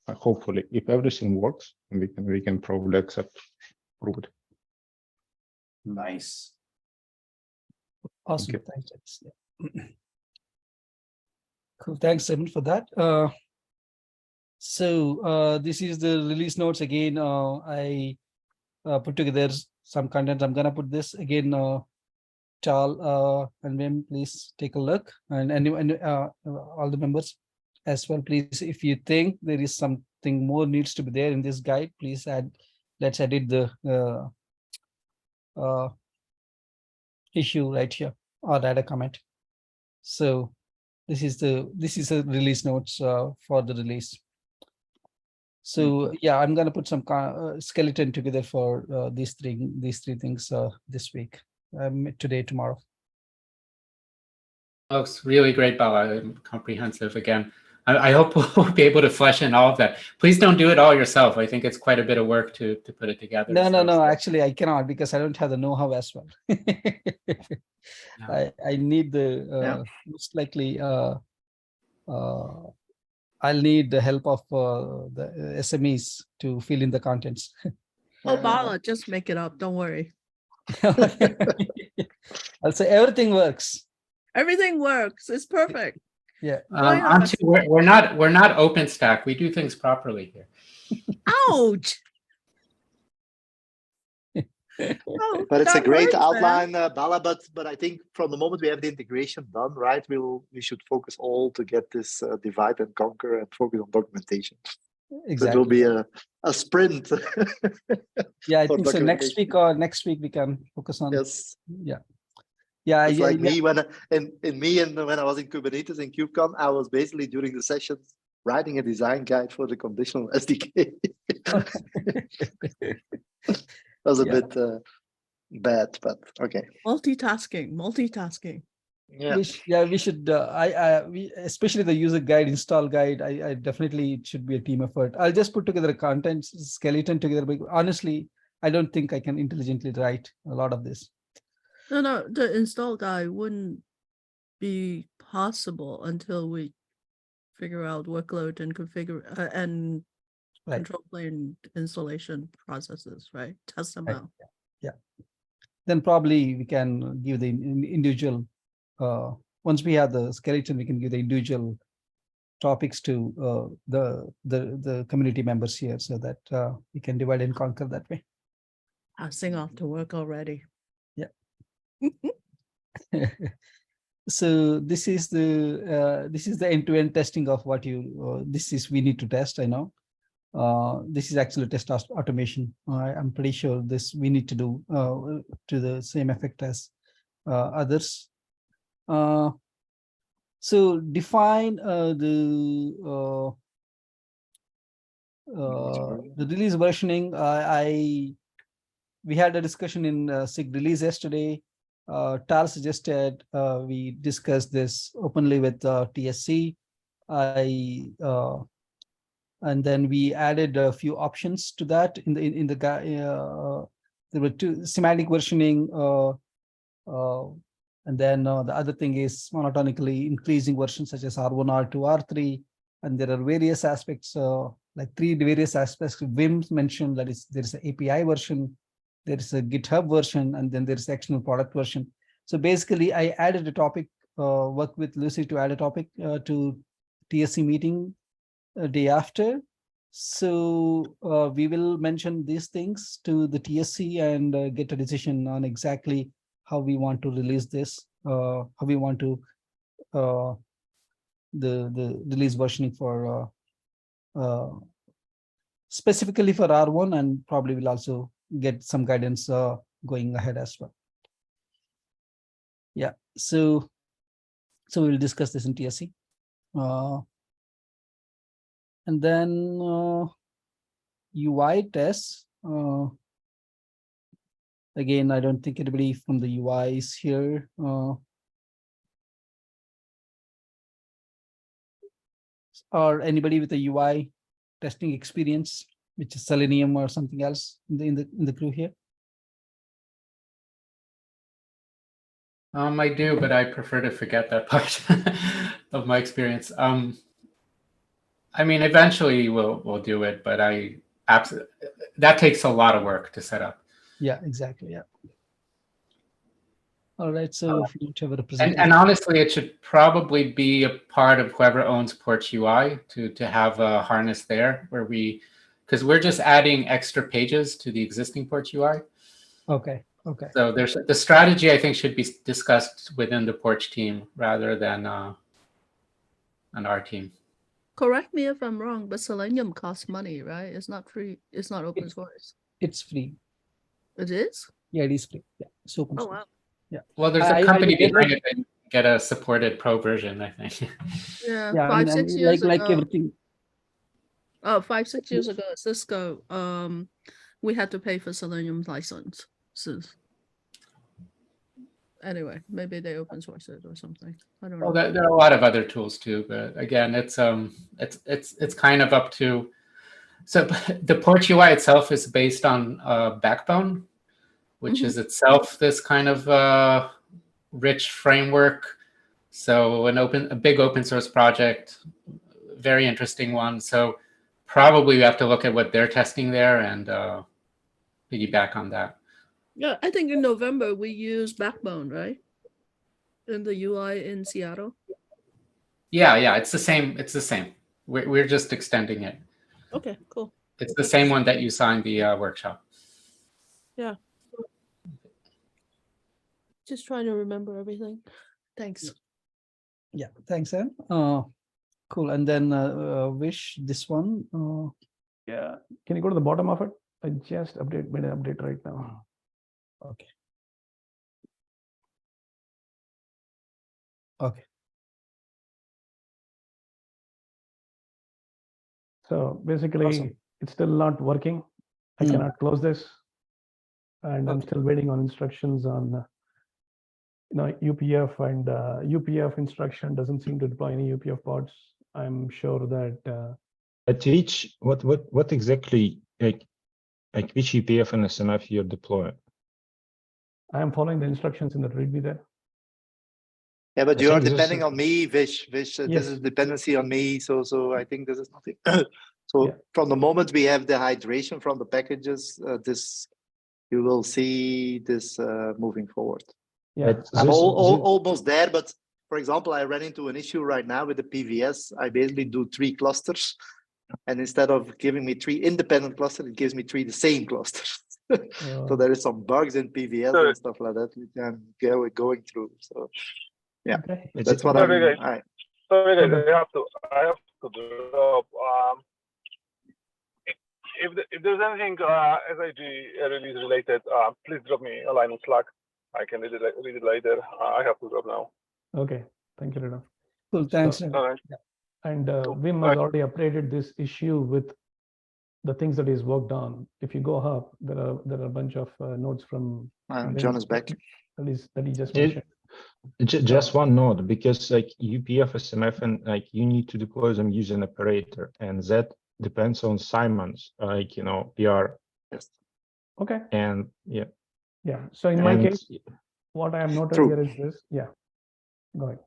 Hopefully, if everything works, we can probably prove it. Nice. Awesome. Thanks. Yeah. Cool. Thanks, Simon, for that. So this is the release notes again. I put together some content. I'm gonna put this again. Tal and Wim, please take a look, and all the members as well. Please, if you think there is something more needs to be there in this guide, please add. Let's edit the issue right here or add a comment. So this is a release notes for the release. So yeah, I'm gonna put some skeleton together for these three things this week, today, tomorrow. Looks really great, Bala, and comprehensive again. I hope we'll be able to flesh in all of that. Please don't do it all yourself. I think it's quite a bit of work to put it together. No. Actually, I cannot because I don't have the know-how as well. Yeah. I need the most likely. I'll need the help of the SMEs to fill in the contents. Oh, Bala, just make it up. Don't worry. I'll say everything works. Everything works. It's perfect. Yeah. We're not OpenStack. We do things properly here. Ouch. Oh, But it's a that great hurts, outline, man. Bala. But I think from the moment we have the integration done, right, we should focus all to get this divide and conquer and focus on documentation. Exactly. So it will be a sprint. Yeah, I think so. Next week we can focus on. Yes. Yeah. Yeah. It's like me when I was in Kubernetes in KubeCon, I was basically during the sessions writing a design guide for the conditional SDK. That was a bit bad, but okay. Multitasking. Yeah. We should. We especially the user guide, install guide. I definitely it should be a team effort. I'll just put together a content skeleton together. But honestly, I don't think I can intelligently write a lot of this. No, the install guide wouldn't be possible until we figure out workload and configure and control plane installation processes, right? Test them out. Yeah. Then probably we can give the individual. Once we have the skeleton, we can give the individual topics to the community members here, so that we can divide and conquer that way. Passing off to work already. Yeah. So this is the end-to-end testing of what we need to test. I know this is actually test automation. I'm pretty sure this we need to do to the same effect as others. So define the release versioning. We had a discussion in SIG release yesterday. Tal suggested we discuss this openly with TSC. And then we added a few options to that in the there were two: semantic versioning, and then the other thing is monotonically increasing versions such as R1, R2, R3, and there are various aspects, like three various aspects. Wim mentioned that there is an API version, there is a GitHub version, and then there is external product version. So basically, I added a topic work with Lucy to add a topic to TSC meeting day after. So we will mention these things to the TSC and get a decision on exactly how we want to release this, how we want to the release versioning for specifically for R1, and probably will also get some guidance going ahead as well. Yeah, so we'll discuss this in TSC. And then UI tests. Again, I don't think anybody from the UI is here. Or anybody with a UI testing experience, which is Selenium or something else in the crew here. I do, but I prefer to forget that part of my experience. I mean, eventually we'll do it, but that takes a lot of work to set up. Yeah, exactly. Yeah. All right. So if you don't have a representative, and honestly, it should probably be a part of whoever owns Porch UI to have a harness there where because we're just adding extra pages to the existing Porch UI. Okay. Okay. So there's the strategy, I think, should be discussed within the Porch team rather than on our team. Correct me if I'm wrong, but Selenium costs money, right? It's not free. It's not open source. It's free. It is? Yeah, it is free. Yeah, it's open source. Wow. Yeah. Well, there's a company behind it that get a supported pro version, I think. Yeah, Yeah, 5-6 years like ago. everything. Oh, 5-6 years ago at Cisco, we had to pay for Selenium license. So anyway, maybe they open source it or something. I don't know. Well, there are a lot of other tools too, but again, it's kind of up to. So the Porch UI itself is based on Backbone, which is itself this kind of rich framework. So a big open source project, very interesting one. So probably we have to look at what they're testing there and piggyback on that. Yeah, I think in November we use Backbone, right? In the UI in Seattle. Yeah, it's the same. It's the same. We're just extending it. Okay, cool. It's the same one that you signed the workshop. Yeah. Just trying to remember everything. Thanks. Yeah, thanks, Anne. Cool. And then Wish, this one. Yeah, can you go to the bottom of it? I just made an update right now. Okay. Okay. So basically, Awesome. it's still not working. I cannot close this, and I'm still waiting on instructions on UPF, and UPF instruction doesn't seem to deploy any UPF pods. I'm sure that At which what exactly like which UPF and SMF you're deploying? I am following the instructions in the README there. Yeah, but I you are think this depending is- on me, Vish. This Yes. is dependency on me. So I think this is nothing. So Yeah. from the moment we have the hydration from the packages, this you will see this moving forward. Yeah, But I'm this- almost there, but for example, I ran into an issue right now with the PVS. I basically do 3 clusters, and instead of giving me 3 independent clusters, it gives me 3 the same clusters. So there is some bugs in PVS and stuff like that we can go going through. So yeah, okay. that's what Sorry, guys. Sorry, guys, Okay. I have to drop. If there's anything SIG release related, please drop me a line on Slack. I can read it later. I have to drop now. Okay, thank you, Rina. Cool. Thanks. So- Rene. All right. And Cool. Wim has already updated this issue with the things that he's worked on. If you go up, there are a bunch of notes from John is back. that he just It- mentioned. Just one node, because like UPF, SMF, and like you need to deploy them using operator, and that depends on Simon's PR Yes. Okay, and yeah. yeah. So in my And case, what I have noted True. here is this. Yeah, go ahead.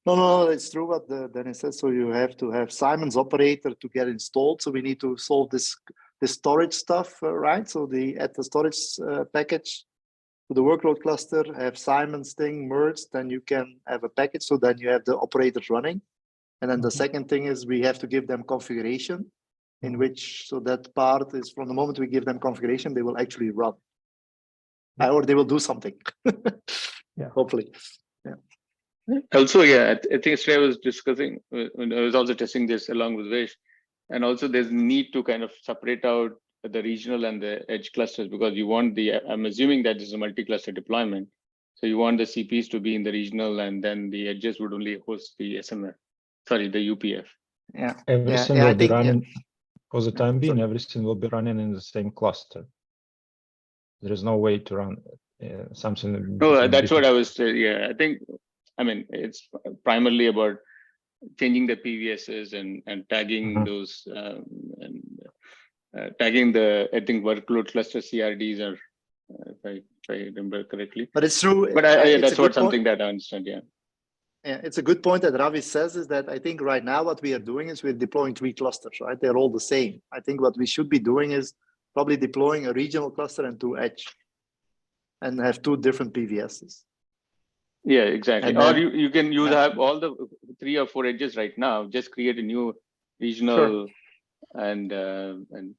No, it's true what Dennis said. So you have to have Simon's operator to get installed. So we need to solve this storage stuff, right? So add the storage package to the workload cluster, have Simon's thing merged, then you can have a package. So then you have the operators running. And then the second thing is we have to give them configuration in which, so that part is from the moment we give them configuration, they will actually run. Or they will do something. Hopefully. Also, yeah, I think yesterday I was discussing, when I was also testing this along with Vish, and also there's need to kind of separate out the regional and the edge clusters, because you want I'm assuming that this is a multi-cluster deployment. So you want the CPs to be in the regional, and then the edges would only host the SMF, sorry, the UPF. Yeah. Everything will be running, for the time being, everything will be running in the same cluster. There is no way to run something. No, that's what I was saying. Yeah, I mean, it's primarily about changing the PVSs and tagging those tagging the, I think, workload cluster CRDs, or if I remember correctly. But it's true. But that's what something that I understand. Yeah. Yeah, it's a good point that Ravi says, is that I think right now what we are doing is we're deploying 3 clusters, right? They're all the same. I think what we should be doing is probably deploying a regional cluster and 2 edge, and have 2 different PVSs. Yeah, exactly. Then, or you can use have all the 3 or 4 edges right now. Just create a new regional and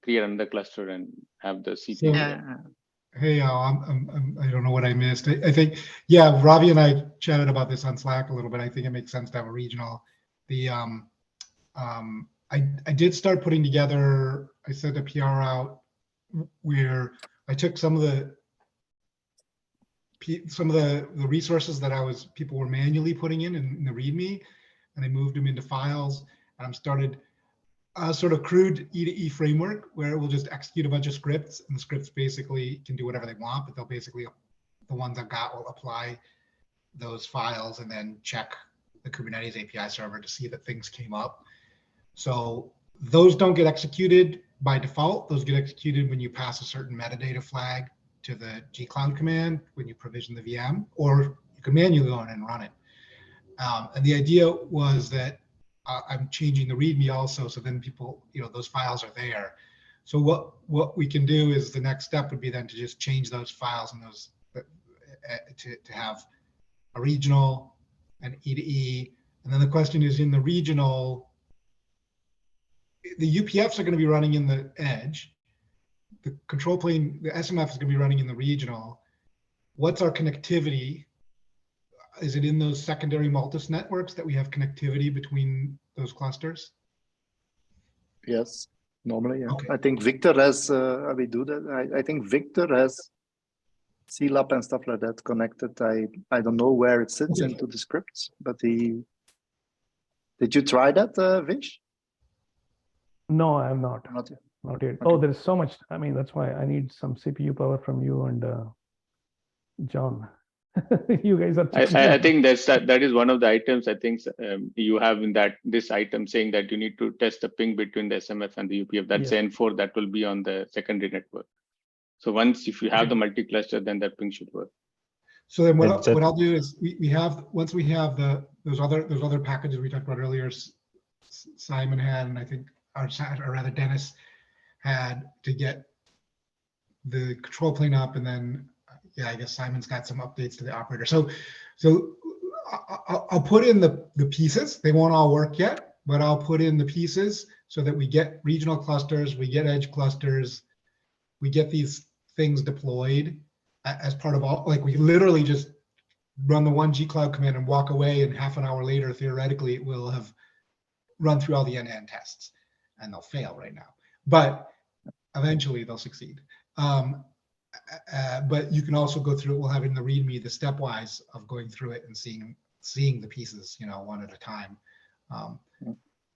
create another cluster and have the CPU. So, hey, I don't know what I missed. I think, yeah, Ravi and I chatted about this on Slack a little bit. I think it makes sense to have a regional. I did start putting together, I sent a PR out where I took some of the resources that people were manually putting in the README, and I moved them into files, and I'm started a sort of crude E2E framework where it will just execute a bunch of scripts, and the scripts basically can do whatever they want, but they'll basically, the ones I've got will apply those files and then check the Kubernetes API server to see that things came up. So those don't get executed by default. Those get executed when you pass a certain metadata flag to the gcloud command when you provision the VM, or you can manually go in and run it. And the idea was that I'm changing the README also, so then people, those files are there. So what we can do is the next step would be then to just change those files and those to have a regional, an E2E, and then the question is, in the regional, the UPFs are going to be running in the edge. The control plane, the SMF is going to be running in the regional. What's our connectivity? Is it in those secondary Multis networks that we have connectivity between those clusters? Yes, normally, yeah. Okay. I think Victor has, we do that. I think Victor has CLAP and stuff like that connected. I don't know where it sits into the scripts, but did you try that, Vish? No, I'm not. Not yet. Not yet. Okay. Oh, there's so much. I mean, that's why I need some CPU power from you and John. You guys are. I think that is one of the items I think you have in this item saying that you need to test the ping between the SMF and the UPF. That's N4 that will be on the secondary network. So if you have the multi-cluster, then that ping should work. So then what I'll do is once we have those other packages we talked about earlier, Simon had, and I think or rather Dennis had, to get the control plane up, and then I guess Simon's got some updates to the operator. So I'll put in the pieces. They won't all work yet, but I'll put in the pieces so that we get regional clusters, we get edge clusters, we get these things deployed as part of all, like we literally just run the one gcloud command and walk away, and half an hour later, theoretically, it will have run through all the end-to-end tests, and they'll fail right now, but eventually they'll succeed. But you can also go through it. We'll have in the README the stepwise of going through it and seeing the pieces, one at a time,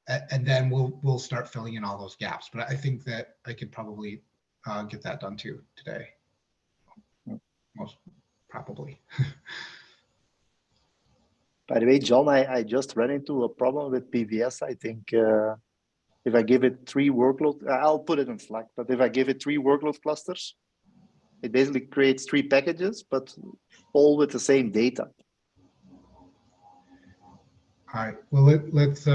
and then we'll start filling in all those gaps. But I think that I could probably get that done too today, most probably. By the way, John, I just ran into a problem with PVS. I think if I give it 3 workload, I'll put it in Slack, but if I give it 3 workload clusters, it basically creates 3 packages, but all with the same data. All right. Well, let's.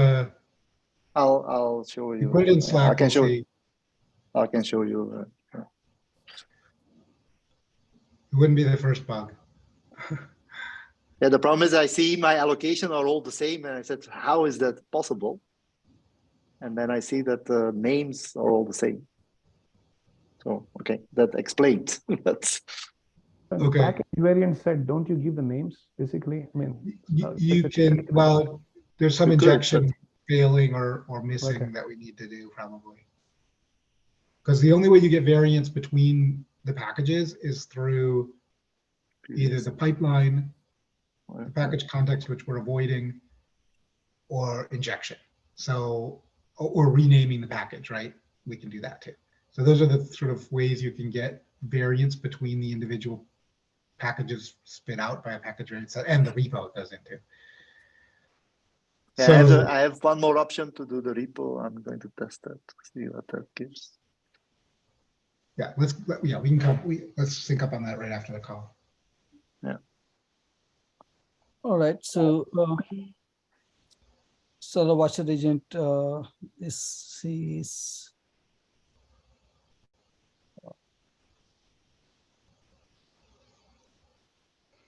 I'll show you. Put it in Slack. I can show you. It wouldn't be the first bug. Yeah, the problem is I see my allocation are all the same, and I said, how is that possible? And then I see that the names are all the same. So, okay, that explains. That's And Okay. The package variant said, don't you give the names, basically? I mean, You it's a can, technical- well, there's some You could, injection failing or missing Okay. that we need to do probably. Because the only way you get variance between the packages is through either the pipeline, the package context, which we're avoiding, or injection. So, or renaming the package, right? We can do that too. So those are the sort of ways you can get variance between the individual packages spit out by a package variant set, and the repo goes into. Yeah, So I have one more option to do the repo. I'm going to test that to see what that gives. yeah, we can come. Let's sync up on that right after the call. All right, so Solar Watcher agent is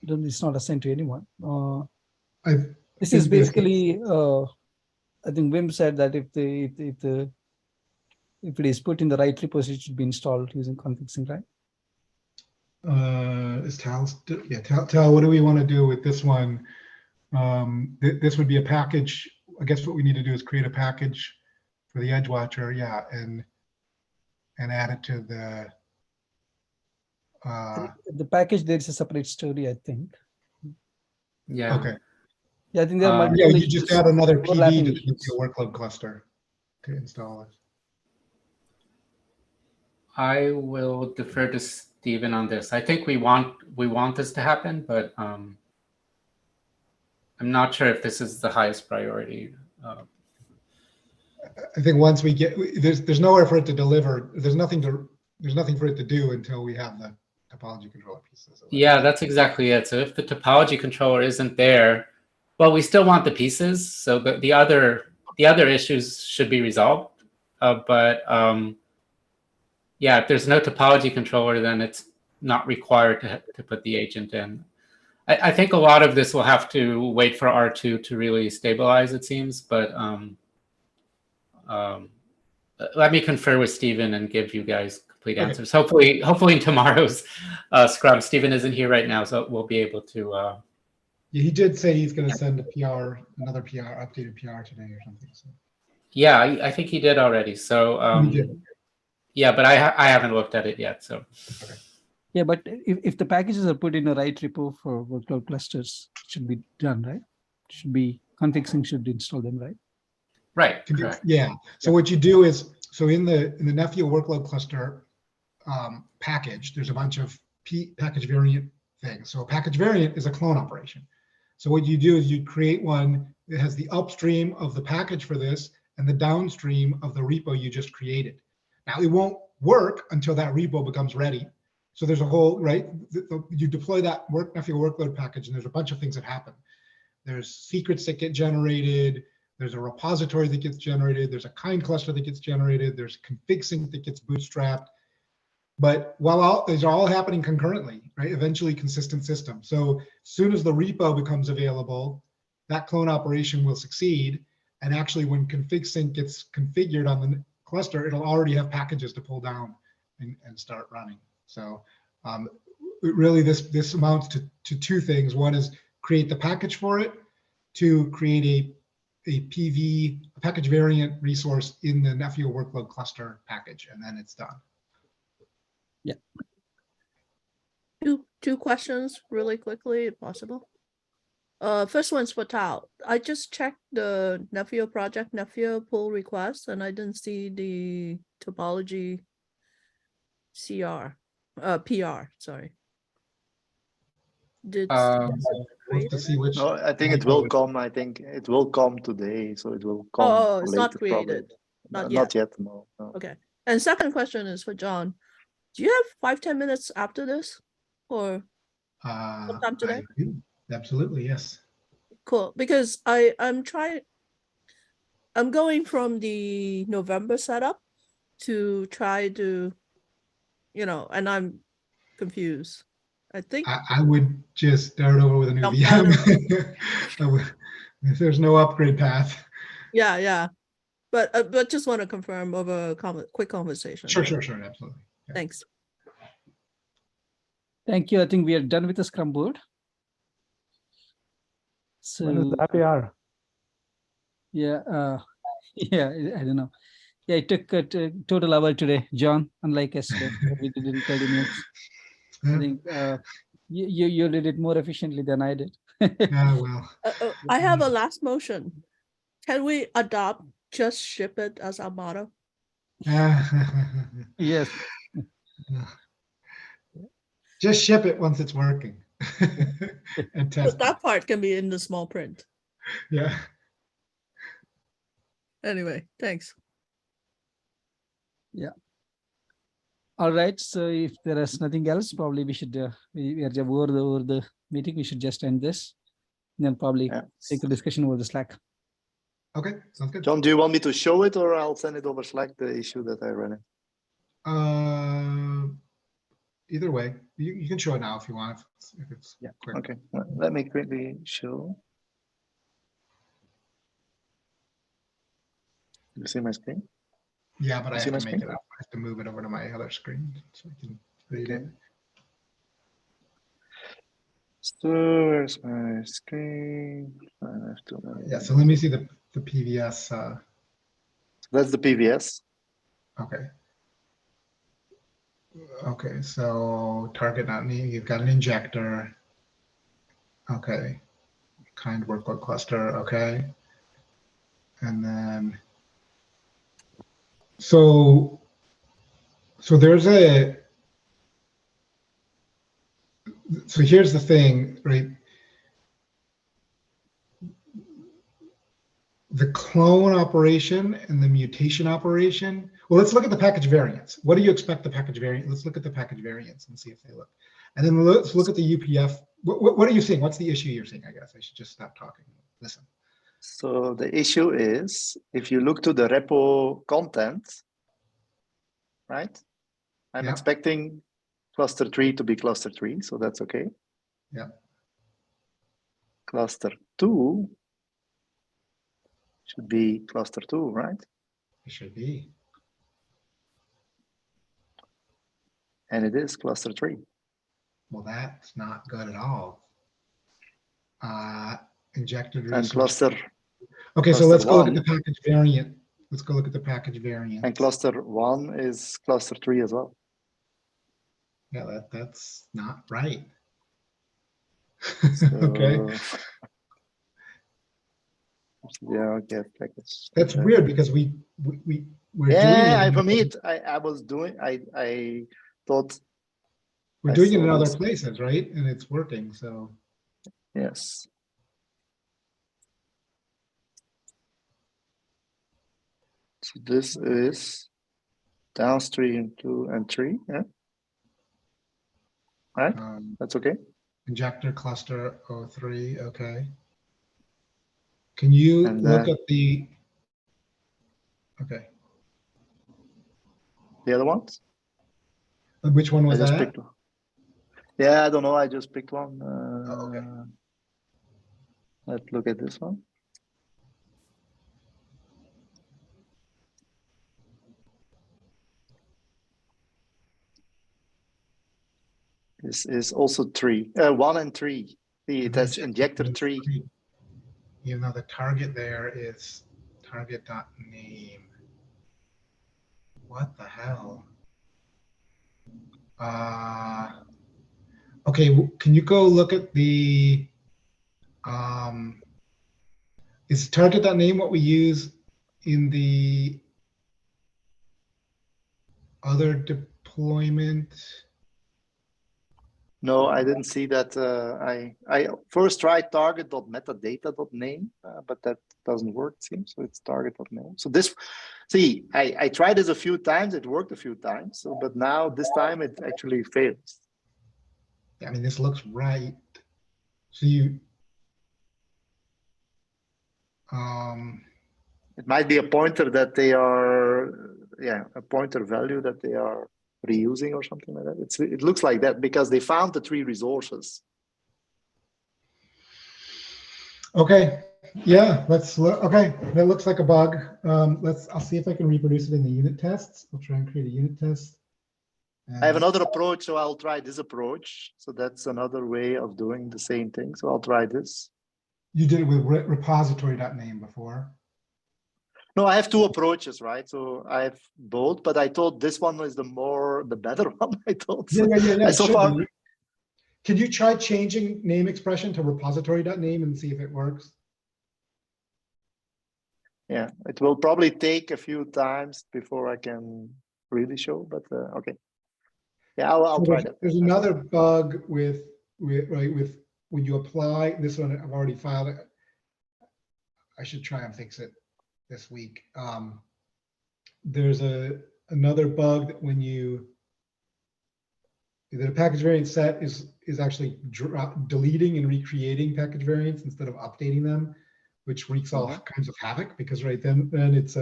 it's not assigned to anyone. This is basically I think Wim said that if it is put in the right repo, it should be installed using config sync, right? Is Tal, yeah, Tal, what do we want to do with this one? This would be a package. I guess what we need to do is create a package for the Edge Watcher, yeah, and add it to the. The package, there is a separate story, I think. Yeah. Okay. Yeah, I think there are Yeah, multiple Yeah, you just add another PV overlapping to issues. the workload cluster to install it. I will defer to Stephen on this. I think we want this to happen, but I'm not sure if this is the highest priority. I think once we get, there's nowhere for it to deliver. There's nothing for it to do until we have the topology controller pieces. Yeah, that's exactly it. So if the topology controller isn't there, well, we still want the pieces. So the other issues should be resolved. Yeah, if there's no topology controller, then it's not required to put the agent in. I think a lot of this will have to wait for R2 to really stabilize, it seems. But let me confer with Stephen and give you guys complete answers. Hopefully in tomorrow's Scrum. Stephen isn't here right now, so we'll be able to. Yeah, he did say he's going to send a PR, another PR, updated PR today or something. So. Yeah, I think he did already. So He did. yeah, but I haven't looked at it yet. So. Okay. Yeah, but if the packages are put in a right repo for workload clusters, it should be done, right? Should be config sync should install them, right? Right. Correct. Yeah. So what you do is, so in the Nephew workload cluster package, there's a bunch of package variant things. So a package variant is a clone operation. So what you do is you create one that has the upstream of the package for this and the downstream of the repo you just created. Now it won't work until that repo becomes ready. So there's a whole, right? You deploy that Nephew workload package and there's a bunch of things that happen. There's secrets that get generated. There's a repository that gets generated. There's a kind cluster that gets generated. There's config sync that gets bootstrapped. But while these are all happening concurrently, right? Eventually consistent system. So as soon as the repo becomes available, that clone operation will succeed. And actually when config sync gets configured on the cluster, it'll already have packages to pull down and start running. So really this amounts to two things. One is create the package for it, to create a package variant resource in the Nephew workload cluster package, and then it's done. Yeah. Two questions really quickly, if possible. First one's for Tao. I just checked the Nephew project, Nephew pull request, and I didn't see the topology PR, sorry. Did We'll have to see which. No, I think it will come. I think it will come today, so it will come. Oh, it's not later, created. probably. Not Not yet. No. Okay. And second question is for John. Do you have 5-10 minutes after this, or sometime today? I do. Absolutely, yes. Cool. Because I'm going from the November setup to try to, and I'm confused. I think I would just start over with a new Jump right VM. If there's no upgrade path. yeah. But just want to confirm over a quick conversation. Sure, absolutely. Yeah. Thanks. Thank you. I think we are done with the Scrum board. When is So the happy hour? yeah, yeah, I don't know. Yeah, it took a total hour today, John, unlike yesterday. We did it in 30 minutes. I think you did it more efficiently than I did. Well. I have a last motion. Can we adopt just ship it as our motto? Yes. Just ship it once it's working. And test But that part can be in the small print. Yeah. Anyway, thanks. Yeah. All right. So if there is nothing else, probably we should we are over the meeting. We should just end this, and then probably take the discussion over the Slack. Okay, sounds good. John, do you want me to show it, or I'll send it over Slack, the issue that I ran in? Either way, you can show it now if you want. If it's quick. Okay, let me quickly show. You see my screen? Yeah, but I see have my to make screen? it up. I have to move it over to my other screen so I can read it. So where's my screen? I have to. Yeah, so let me see the PVS. That's the PVS. Okay. Okay, so target not name. You've got an injector. Okay. Kind workload cluster. Okay. And then so there's a. So here's the thing, right? The clone operation and the mutation operation. Well, let's look at the package variants. What do you expect the package variant? Let's look at the package variants and see if they look. And then let's look at the UPF. What are you seeing? What's the issue you're seeing? I guess I should just stop talking. Listen. So the issue is, if you look to the repo content, right? I'm expecting cluster 3 to be cluster 3, so that's okay. Yeah. Cluster 2 should be cluster 2, right? It should be. And it is cluster 3. Well, that's not good at all. Injected And resource. cluster. Okay, so cluster let's go look at 1, the package variant. Let's go look at the package variant. and cluster 1 is cluster 3 as well. Yeah, that's not right. So, okay. Yeah, okay. Package. That's weird because we're doing it. For me, I was doing. I thought we're doing it in other places, right? And it's working. So yes. So this is downstream 2 and 3. Yeah. Right. That's okay. Injector cluster 03. Okay. Can you look at the? Okay. The other ones? Which one was that? Picked one. Yeah, I don't know. I just picked one. Okay. Let's look at this one. This is also 3. 1 and 3. See, it has injector 3. You know, the target there is target.name. What the hell? Okay, can you go look at the, is target.name what we use in the other deployment? No, I didn't see that. I first tried target.metadata.name, but that doesn't work, it seems. So it's target.name. So this, see, I tried this a few times. It worked a few times. So, but now this time it actually fails. I mean, this looks right. So you, it might be a pointer that they are, yeah, a pointer value that they are reusing or something like that. It looks like that because they found the 3 resources. Okay, yeah, let's look. Okay, that looks like a bug. I'll see if I can reproduce it in the unit tests. I'll try and create a unit test. I have another approach, so I'll try this approach. So that's another way of doing the same thing. So I'll try this. You did it with repository.name before. No, I have 2 approaches, right? So I have both, but I thought this one was the better one. I thought. Yeah. So far, be. Can you try changing name expression to repository.name and see if it works? yeah, it will probably take a few times before I can really show, but okay. Yeah, I'll So try that. There's another bug with when you apply this one. I've already filed it. I should try and fix it this week. There's another bug that when the package variant set is actually deleting and recreating package variants instead of updating them, which wreaks all kinds of havoc because then it's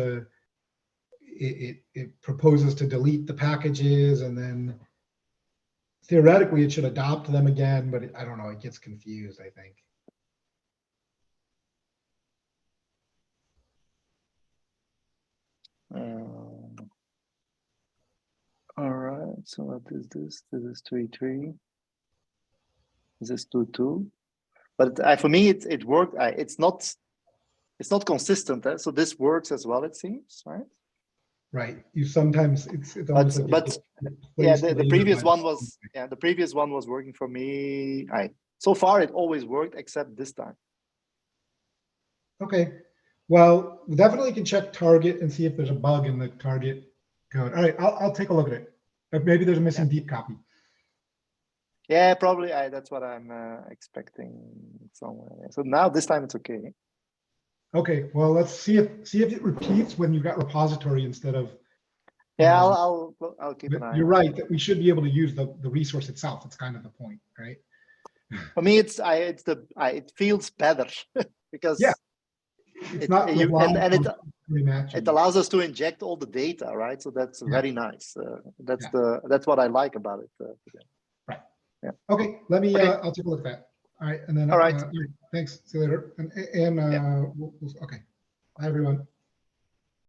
it proposes to delete the packages and then theoretically it should adopt them again, but I don't know, it gets confused, I think. All right, so what is this? This is 3.3. This is 2.2. But for me, it worked. It's not consistent. So this works as well, it seems, right? Right. You sometimes it's almost like yeah, the previous one was the previous one was working for me. So far it always worked except this time. Okay. Well, we definitely can check target and see if there's a bug in the target code. All right, I'll take a look at it. Maybe there's a missing deep copy. Yeah, probably. That's what I'm expecting somewhere. So now this time it's okay. Okay. Well, let's see if it repeats when you've got repository instead of. Yeah, I'll keep an eye. You're right that we should be able to use the resource itself. It's kind of the point, right? For me, it feels better because yeah, it's not it allows us to inject all the data, right? So that's very nice. That's what I like about it. Right. Yeah. Okay. Let me. Okay. I'll take a look at that. All right, and then. All right. Thanks. See you later. And okay. Bye, everyone.